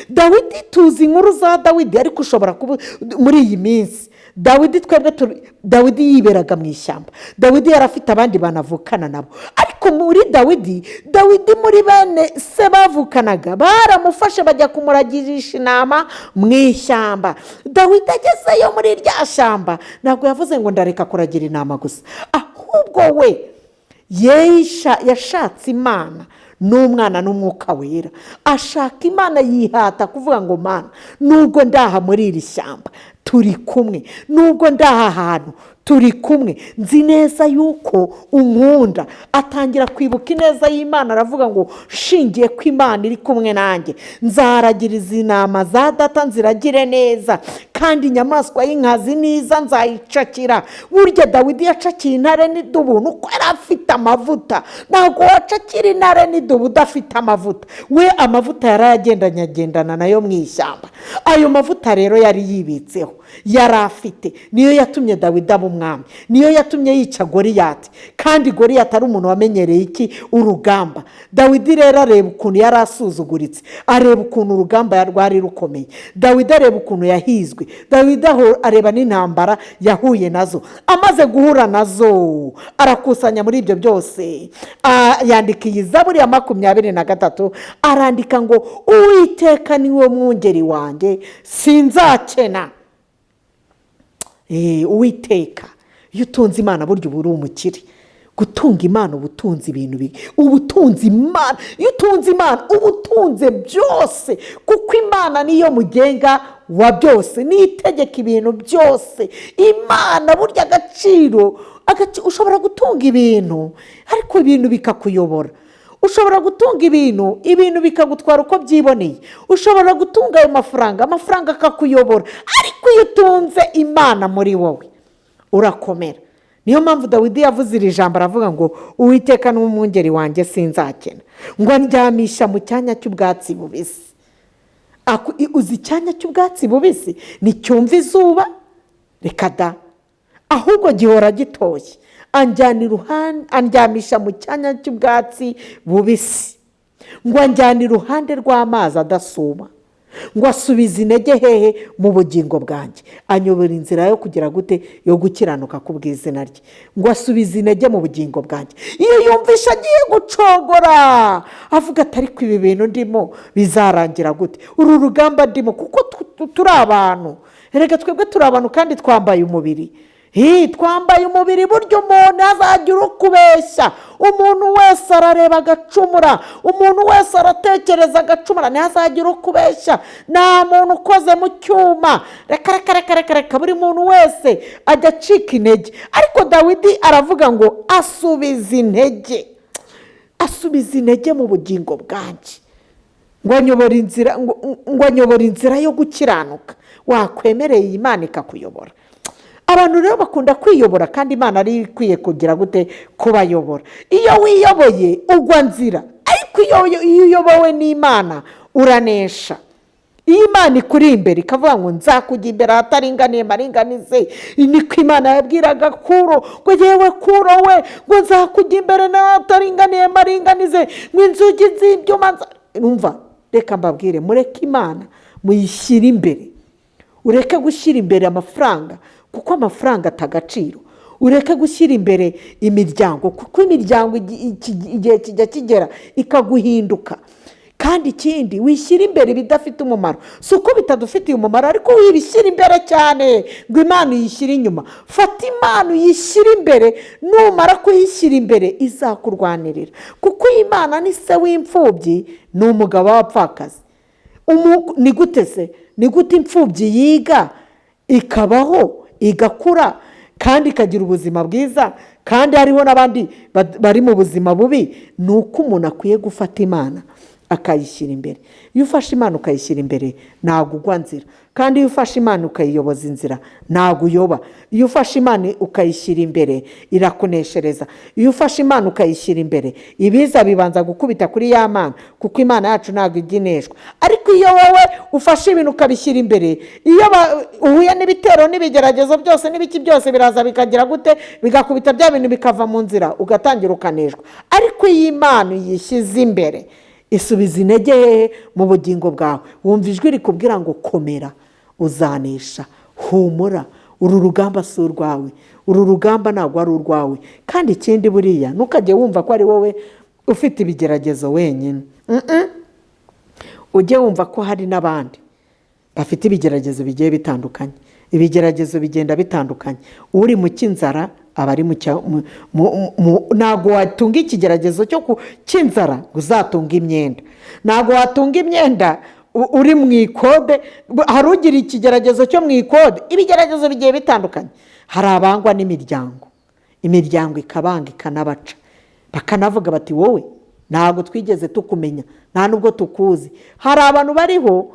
Dawidi tuzi inkuru za Dawidi, ariko ushobora kuba muri iyi minsi Dawidi yiberaga mu ishyamba. Dawidi yari afite abandi banavukana nabo, ariko muri Dawidi muri bene se bavukanaga baramufashe bajya kumuragirisha inama mu ishyamba. Dawidi agezeyo muri rya shyamba ntabwo yavuze ngo ndareka kuragira inama gusa, ahubwo we yashatse Imana n'umwana n'umwuka wera. Ashaka Imana, yihata kuvuga ngo Mana, nubwo ndaha muri iri shyamba turi kumwe, nubwo ndaha ahantu turi kumwe, nzi neza yuko unkunda. Atangira kwibuka ineza y'Imana, aravuga ngo shingiye ko Imana iri kumwe nanjye, nzaragiriza inama za data nziragire neza, kandi inyamaswa y'inkazi niza nzayicakira. Burya Dawidi yacakiye intare n'idubu nuko yari afite amavuta. Ntabwo wacakira intare n'idubu dawidi uba udafite amavuta, we amavuta yarayagendanyagendana nayo mu ishyamba. Ayo mavuta rero yari yibitseho, yari afite, niyo yatumye dawidi aba umwami, niyo yatumye yica Goliyati. Kandi Goliyati ari umuntu wamenyereye iki? Urugamba. Dawidi rero areba ukuntu yari asuzuguritse, areba ukuntu urugamba rwari rukomeye, dawidi areba ukuntu yahizwe, dawidi areba n'intambara yahuye nazo. Amaze guhura nazo, arakusanya muri ibyo byose, yandika iyi Zaburi ya 23, arandika ngo Uwiteka niwe mwungeri wanjye, sinzakena. Uwiteka, iyo utunze Imana burya uba uri umukire. Gutunga Imana ubutunzi ibintu ubutunzi Imana, iyo utunze Imana ubutunze byose, kuko Imana niyo mugenga wa byose, nitegeka ibintu byose. Imana burya agaciro, ushobora gutunga ibintu ariko ibintu bikakuyobora. Ushobora gutunga ibintu bikagutwara uko byiboneye. Ushobora gutunga ayo amafaranga akakuyobora, ariko iyo utunze Imana muri wowe urakomera. Niyo mpamvu dawidi yavuze iri jambo, aravuga ngo Uwiteka ni umwungeri wanjye, sinzakena. Ngo andyamisha mu cyanya cy'ubwatsi bubisi. Uzi icyanya cy'ubwatsi bubisi nticyumva izuba? Reka da, ahubwo gihora gitoshye. Andyamisha mu cyanya cy'ubwatsi bubisi. Ngo anjyana iruhande rw'amazi adasuma. Ngo asubize intege hehe? Mu bugingo bwanjye. Anyobora inzira yo kugira gute? Yo gukiranuka kubw'izina rye. Ngo asubize intege mu bugingo bwanjye. Iyo yumvisha agiye gucogora, avuga ati ariko ibi bintu ndimo bizarangira gute? Uru rugamba ndimo, kuko turi abantu. Erega twebwe turi abantu kandi twambaye umubiri. Twambaye umubiri, buryo umuntu azagira ukubeshya. Umuntu wese arareba agacumura, umuntu wese aratekereza agacumura, ntihazagira ukubeshya. Nta muntu ukoze mu cyuma. Reka buri muntu wese ajya acika intege. Ariko dawidi aravuga ngo asubize intege mu bugingo bwanjye. Ngo anyobora inzira yo gukiranuka. Wakwemereye Imana ikakuyobora. Abantu rero bakunda kwiyobora, kandi Imana ari ikwiye kugira gute? Kubayobora. Iyo wiyoboye ugwa nzira, ariko iyo uyobowe n'Imana uranesha. Iyo Imana ikuri imbere ikavuga ngo nzakujya imbere ahataringaniye maringanize, niko Imana yabwiraga Kuro, ngo yewe Kuro we, ngo nzakujya imbere n'ahataringaniye maringanize, ngo inzugi z'ibyuma. Numva, reka mbabwire, mureke Imana muyishyire imbere. Ureke gushyira imbere amafaranga, kuko amafaranga atagaciro. Ureke gushyira imbere imiryango, kuko imiryango igihe kijya kigera ikaguhinduka. Kandi ikindi, wishyira imbere bidafite umumaro. Si uko bitadufitiye umumaro, ariko wibishyira imbere cyane ngo Imana uyishyire inyuma. Fata Imana uyishyire imbere, numara kuyishyira imbere izakurwanirira. Kuko Imana ni se w'imfubyi, ni umugabo w'abapfakazi. Ni gute se? Ni gute imfubyi yiga ikabaho, igakura, kandi ikagira ubuzima bwiza, kandi hariho n'abandi bari mu buzima bubi? Ni uko umuntu akwiye gufata Imana akayishyira imbere. Iyo ufashe Imana ukayishyira imbere ntabwo ugwa nzira, kandi iyo ufashe Imana ukayiyoboza inzira ntabwo uyoba. Iyo ufashe Imana ukayishyira imbere irakuneshereza. Iyo ufashe Imana ukayishyira imbere, ibiza bibanza gukubita kuri ya Mana, kuko Imana yacu ntabwo igineshwa. Ariko iyo wowe ufashe ibintu ukabishyira imbere, iyo uhuye n'ibitero n'ibigeragezo byose n'ibiki byose biraza bikagira gute? Bigakubita bya bintu bikava mu nzira, ugatangira ukaneshwa. Ariko iyo Imana uyishyize imbere, isubiza intege mu bugingo bwawe. Wumva ijwi rikubwira ngo komera, uzanesha, humura, uru rugamba si urwawe, uru rugamba ntabwo ari urwawe. Kandi ikindi buriya, ntukajye wumva ko ari wowe ufite ibigeragezo wenyine. Ujye wumva ko hari n'abandi bafite ibigeragezo bigiye bitandukanye. Ibigeragezo bigenda bitandukanye. Uri mu cy'inzara aba ari ntabwo watunga ikigeragezo cy'inzara uzatunga imyenda. Ntabwo watunga imyenda uri mu ikode. Hari ugira ikigeragezo cyo mu ikode. Ibigeragezo bigiye bitandukanye. Hari abangwa n'imiryango, imiryango ikabanga ikanabaca, bakanavuga bati wowe ntabwo twigeze tukumenya, nta nubwo tukuzi. Hari abantu bariho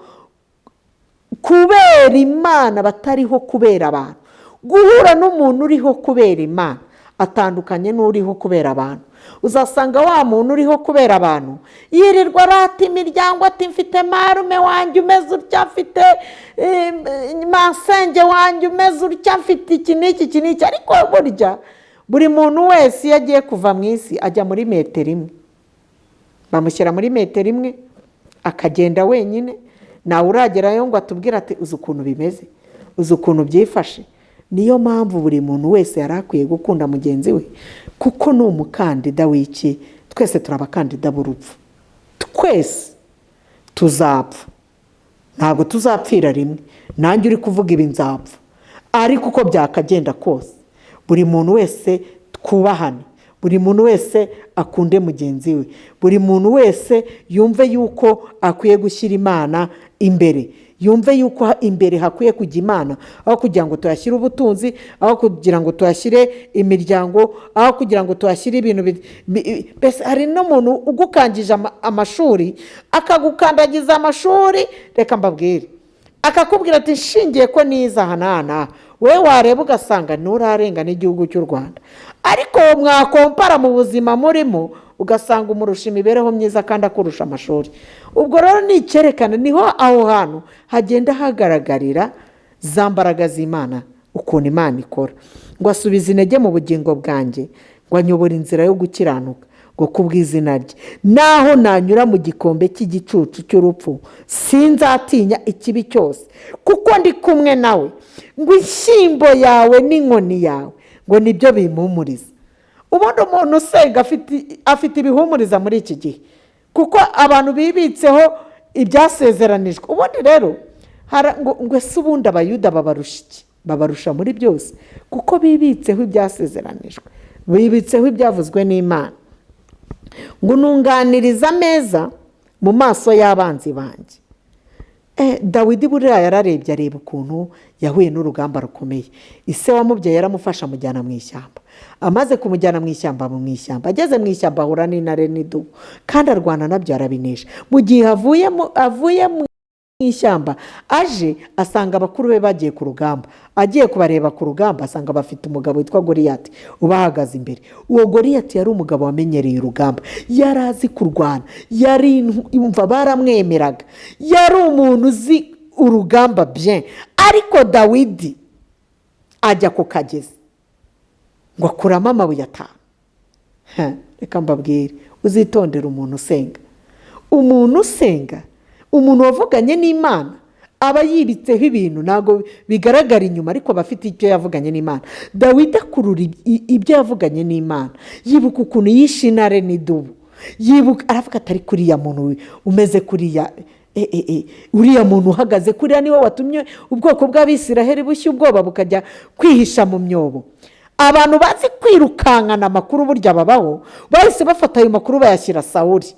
kubera Imana, batariho kubera abantu. Guhura n'umuntu uriho kubera Imana atandukanye n'uriho kubera abantu. Uzasanga wa muntu uriho kubera abantu yirirwa arata imiryango ati mfite marume wanjye umeze utya, mfite masenge wanjye umeze utya, mfite iki n'iki, ariko burya buri muntu wese iyo agiye kuva mu isi ajya muri metero imwe, bamushyira muri metero imwe akagenda wenyine. nawe uragerayo ngo atubwire ati uzi ukuntu bimeze, uzi ukuntu byifashe. Niyo mpamvu buri muntu wese yari akwiye gukunda mugenzi we, kuko ni umukandida w'iki. Twese turi abakandida b'urupfu, twese tuzapfa, ntabwo tuzapfira rimwe. Nanjye uri kuvuga ibi nzapfa, ariko uko byakagenda kose buri muntu wese twubahane, buri muntu wese akunde mugenzi we, buri muntu wese yumve yuko akwiye gushyira Imana imbere, yumve yuko imbere hakwiye kujya Imana, aho kugira ngo tuyashyire ubutunzi, aho kugira ngo tuyashyire imiryango, aho kugira ngo tuyashyire ibintu mbese hari n'umuntu ugukangije amashuri akagukandagiza amashuri, reka mbabwire, akakubwira ati nshingiye ko niza aha n'aha, we wareba ugasanga nturarenga n'igihugu cy'u Rwanda, ariko mwakompara mu buzima murimo ugasanga umurusha imibereho myiza kandi akurusha amashuri. Ubwo rero ni icyerekana, niho aho hantu hagenda hagaragarira za mbaraga z'Imana, ukuntu Imana ikora. Ngo asubize intege mu bugingo bwanjye, ngo anyobore inzira yo gukiranuka, ngo kubw'izina rye. Naho nanyura mu gikombe cy'igicucu cy'urupfu, sinzatinya ikibi cyose, kuko ndi kumwe nawe. Ngo inshyimbo yawe n'inkoni yawe ngo nibyo bimpumuriza. Ubundi umuntu usenga afite ibihumuriza muri iki gihe, kuko abantu bibitseho ibyasezeranijwe. Ubundi rero ngo ese ubundi abayuda babarusha iki? Babarusha muri byose, kuko bibitseho ibyasezeranijwe, bibitseho ibyavuzwe n'Imana. Ngo nunganiriza ameza mu maso y'abanzi banjye. Dawidi buriya yararebye, areba ukuntu yahuye n'urugamba rukomeye. Ise wamubyaye yaramufasha amujyana mu ishyamba, amaze kumujyana mu ishyamba, ageze mu ishyamba ahura n'intare n'idubu, kandi arwana nabyo arabinesha. Mu gihe avuye mu ishyamba aje asanga abakuru be bagiye ku rugamba. Agiye kubareba ku rugamba asanga bafite umugabo witwa Goliyati ubahagaze imbere. Uwo Goliyati yari umugabo wamenyereye urugamba, yari azi kurwana, yumva baramwemeraga, yari umuntu uzi urugamba bien. Ariko Dawidi ajya ku kagezi ngo akuramo amabuye 5. Reka mbabwire, uzitondera umuntu usenga. Umuntu usenga, umuntu wavuganye n'Imana, aba yibitseho ibintu ntabwo bigaragara inyuma, ariko bafite icyo yavuganye n'Imana. Dawidi akurura ibyo yavuganye n'Imana, yibuka ukuntu yishe intare n'idubu, yibuka aravuga atari kuriya muntu umeze kuriya, uriya muntu uhagaze kuriya niwe watumye ubwoko bw'Abisiraheli bushya ubwoba bukajya kwihisha mu myobo. Abantu bazi kwirukankana amakuru burya babaho, bahise bafata ayo makuru bayashyira Sawuli.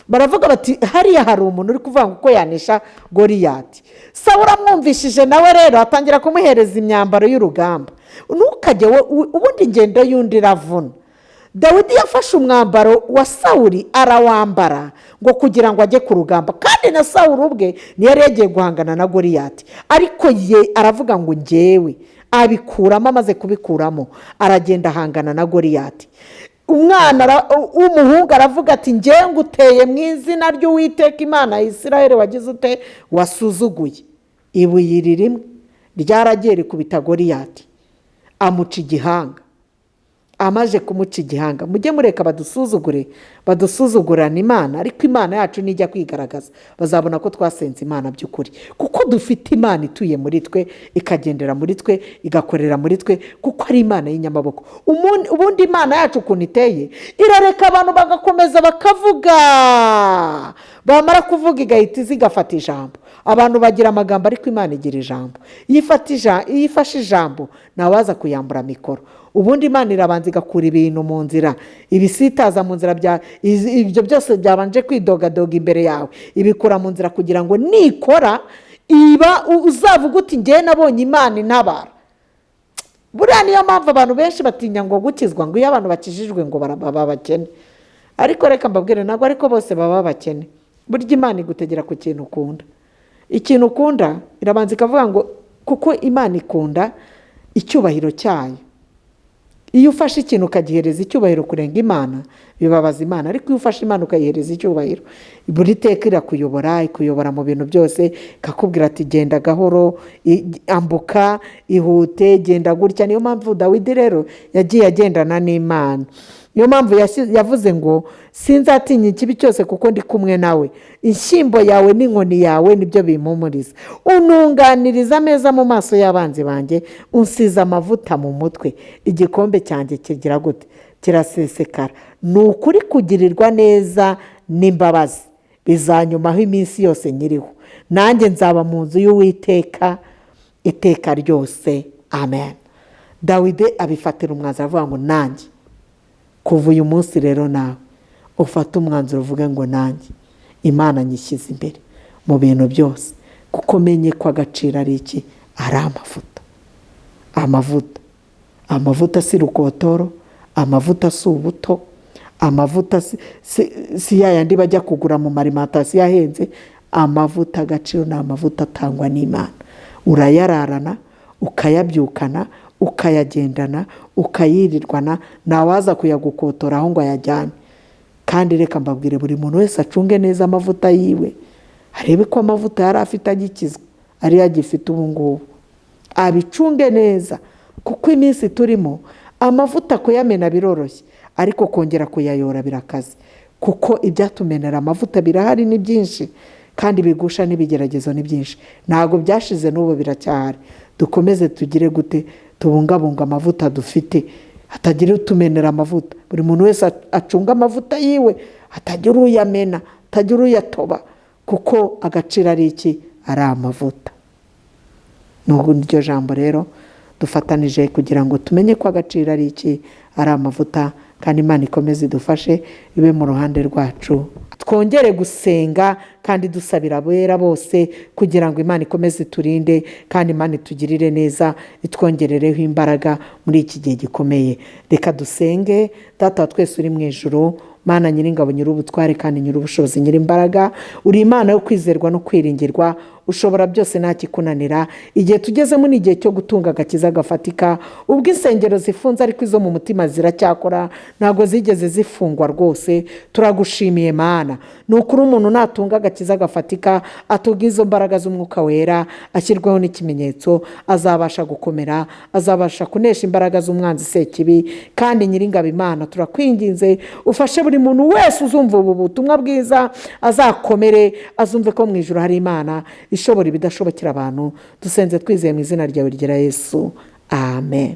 Baravuga bati hariya hari umuntu uri kuvuga uko yanesha Goliyati. Sawuli amwumvishije, nawe rero atangira kumuhereza imyambaro y'urugamba. Ntukajye ubundi ingendo y'undi iravuna. Dawidi yafashe umwambaro wa Sawuli arawambara ngo kugira ngo ajye ku rugamba, kandi na Sawuli ubwe ntiyari yagiye guhangana na Goliyati, ariko ye aravuga ngo njyewe, abikuramo. Amaze kubikuramo aragenda ahangana na Goliyati. Umwana w'umuhungu aravuga ati njyewe nguteye mu izina ry'Uwiteka Imana ya Isiraheli wagize ute, wasuzuguye. Ibuye rimwe ryaragiye rikubita Goliyati, amuca igihanga. Amaze kumuca igihanga, mujye mureka badusuzugurana Imana, ariko Imana yacu nijya kwigaragaza bazabona ko twasenze Imana by'ukuri, kuko dufite Imana ituye muri twe, ikagendera muri twe, igakorera muri twe, kuko ari Imana y'inyamaboko. Ubundi Imana yacu ukuntu iteye, irareka abantu bagakomeza bakavuga, bamara kuvuga igahita igafata ijambo. Abantu bagira amagambo, ariko Imana igira ijambo. Iyo ifashe ijambo ntawaza kuyambura mikoro. Ubundi Imana irabanza igakura ibintu mu nzira, ibisitaza mu nzira, ibyo byose byabanje kwidogadoga imbere yawe, ibikura mu nzira kugira ngo nikora uzavuga uti njyewe nabonye Imana intabara. Buriya niyo mpamvu abantu benshi batinya ngo gukizwa, ngo iyo abantu bakijijwe ngo baba bakene. Ariko reka mbabwire, ntabwo ariko bose baba bakene. Burya Imana igutegera ku kintu ukunda. Ikintu ukunda irabanza ikavuga ngo kuko Imana ikunda icyubahiro cyayo, iyo ufashe ikintu ukagihereza icyubahiro kurenga Imana bibabaza Imana, ariko iyo ufashe Imana ukayihereza icyubahiro buri teka ikuyobora mu bintu byose, ikakubwira ati genda gahoro, ambuka, ihute, genda gutya. Niyo mpamvu Dawidi rero yagiye agendana n'Imana. Niyo mpamvu yavuze ngo sinzatinya ikibi cyose kuko ndi kumwe nawe, inshyimbo yawe n'inkoni yawe nibyo bimpumuriza, untunganiriza ameza mu maso y'abanzi banjye, unsize amavuta mu mutwe, igikombe cyanjye kigira gute, kirasesekara. Ni ukuri kugirirwa neza n'imbabazi bizanyumaho iminsi yose nyiriho, nanjye nzaba mu nzu y'Uwiteka iteka ryose. Amen. Dawidi abifatira umwanzuro avuga ngo nanjye kuva uyu munsi rero nawe ufate umwanzuro uvuge ngo nanjye Imana nyishyize imbere mu bintu byose, kuko menye ko agaciro ari iki, ari amavuta si rukotoro, amavuta si ubuto, amavuta si yayandi bajya kugura mu marimantasiyo ahenze. Amavuta agaciro ni amavuta atangwa n'Imana, urayararana, ukayabyukana, ukayagendana, ukayirirwana, ntawaza kuyagukotora aho ngo ayajyane. Kandi reka mbabwire, buri muntu wese acunge neza amavuta yiwe, arebe ko amavuta yari afite agikizwa ariyo agifite ubu ngubu, abicunge neza, kuko iminsi turimo amavuta kuyamena biroroshye, ariko kongera kuyayora birakaze, kuko ibyatumenera amavuta birahari ni byinshi, kandi bigusha n'ibigeragezo ni byinshi. Ntabwo byashize n'ubu biracyahari. Dukomeze tugire gute, tubungabunga amavuta dufite, hatagira utumenera amavuta. Buri muntu wese acunga amavuta yiwe, hatagira uyamena, hatagira uyatoba, kuko agaciro ari iki, ari amavuta. N'iryo jambo rero dufatanije kugira ngo tumenye ko agaciro ari iki, ari amavuta. Kandi Imana ikomeze idufashe, ibe mu ruhande rwacu. Twongere gusenga kandi dusabira abera bose kugira ngo Imana ikomeze turinde, kandi Imana itugirire neza, itwongerereho imbaraga muri iki gihe gikomeye. Reka dusenge. Data wa twese uri mu ijuru, Mana nyiringabo, nyir'ubutware kandi nyir'ubushobozi, nyir'imbaraga, uri Imana yo kwizerwa no kwiringirwa, ushobora byose nta kikunanira. Igihe tugezemo ni igihe cyo gutunga agakiza gafatika. Ubwo insengero zifunze ariko izo mu mutima ziracyakora, ntabwo zigeze zifungwa rwose. Turagushimiye Mana. Ni ukuri umuntu natunga agakiza gafatika, atuga izo mbaraga z'Umwuka Wera, ashyirwaho n'ikimenyetso, azabasha gukomera, azabasha kunesha imbaraga z'umwanzi sekibi. Kandi nyiringabo Imana, turakwinginze ufashe buri muntu wese uzumva ubu butumwa bwiza, azakomere, azumve ko mu ijuru hari Imana ishobora ibidashobokera abantu. Dusenze twizeye mu izina ryawe ryera Yesu. Amen.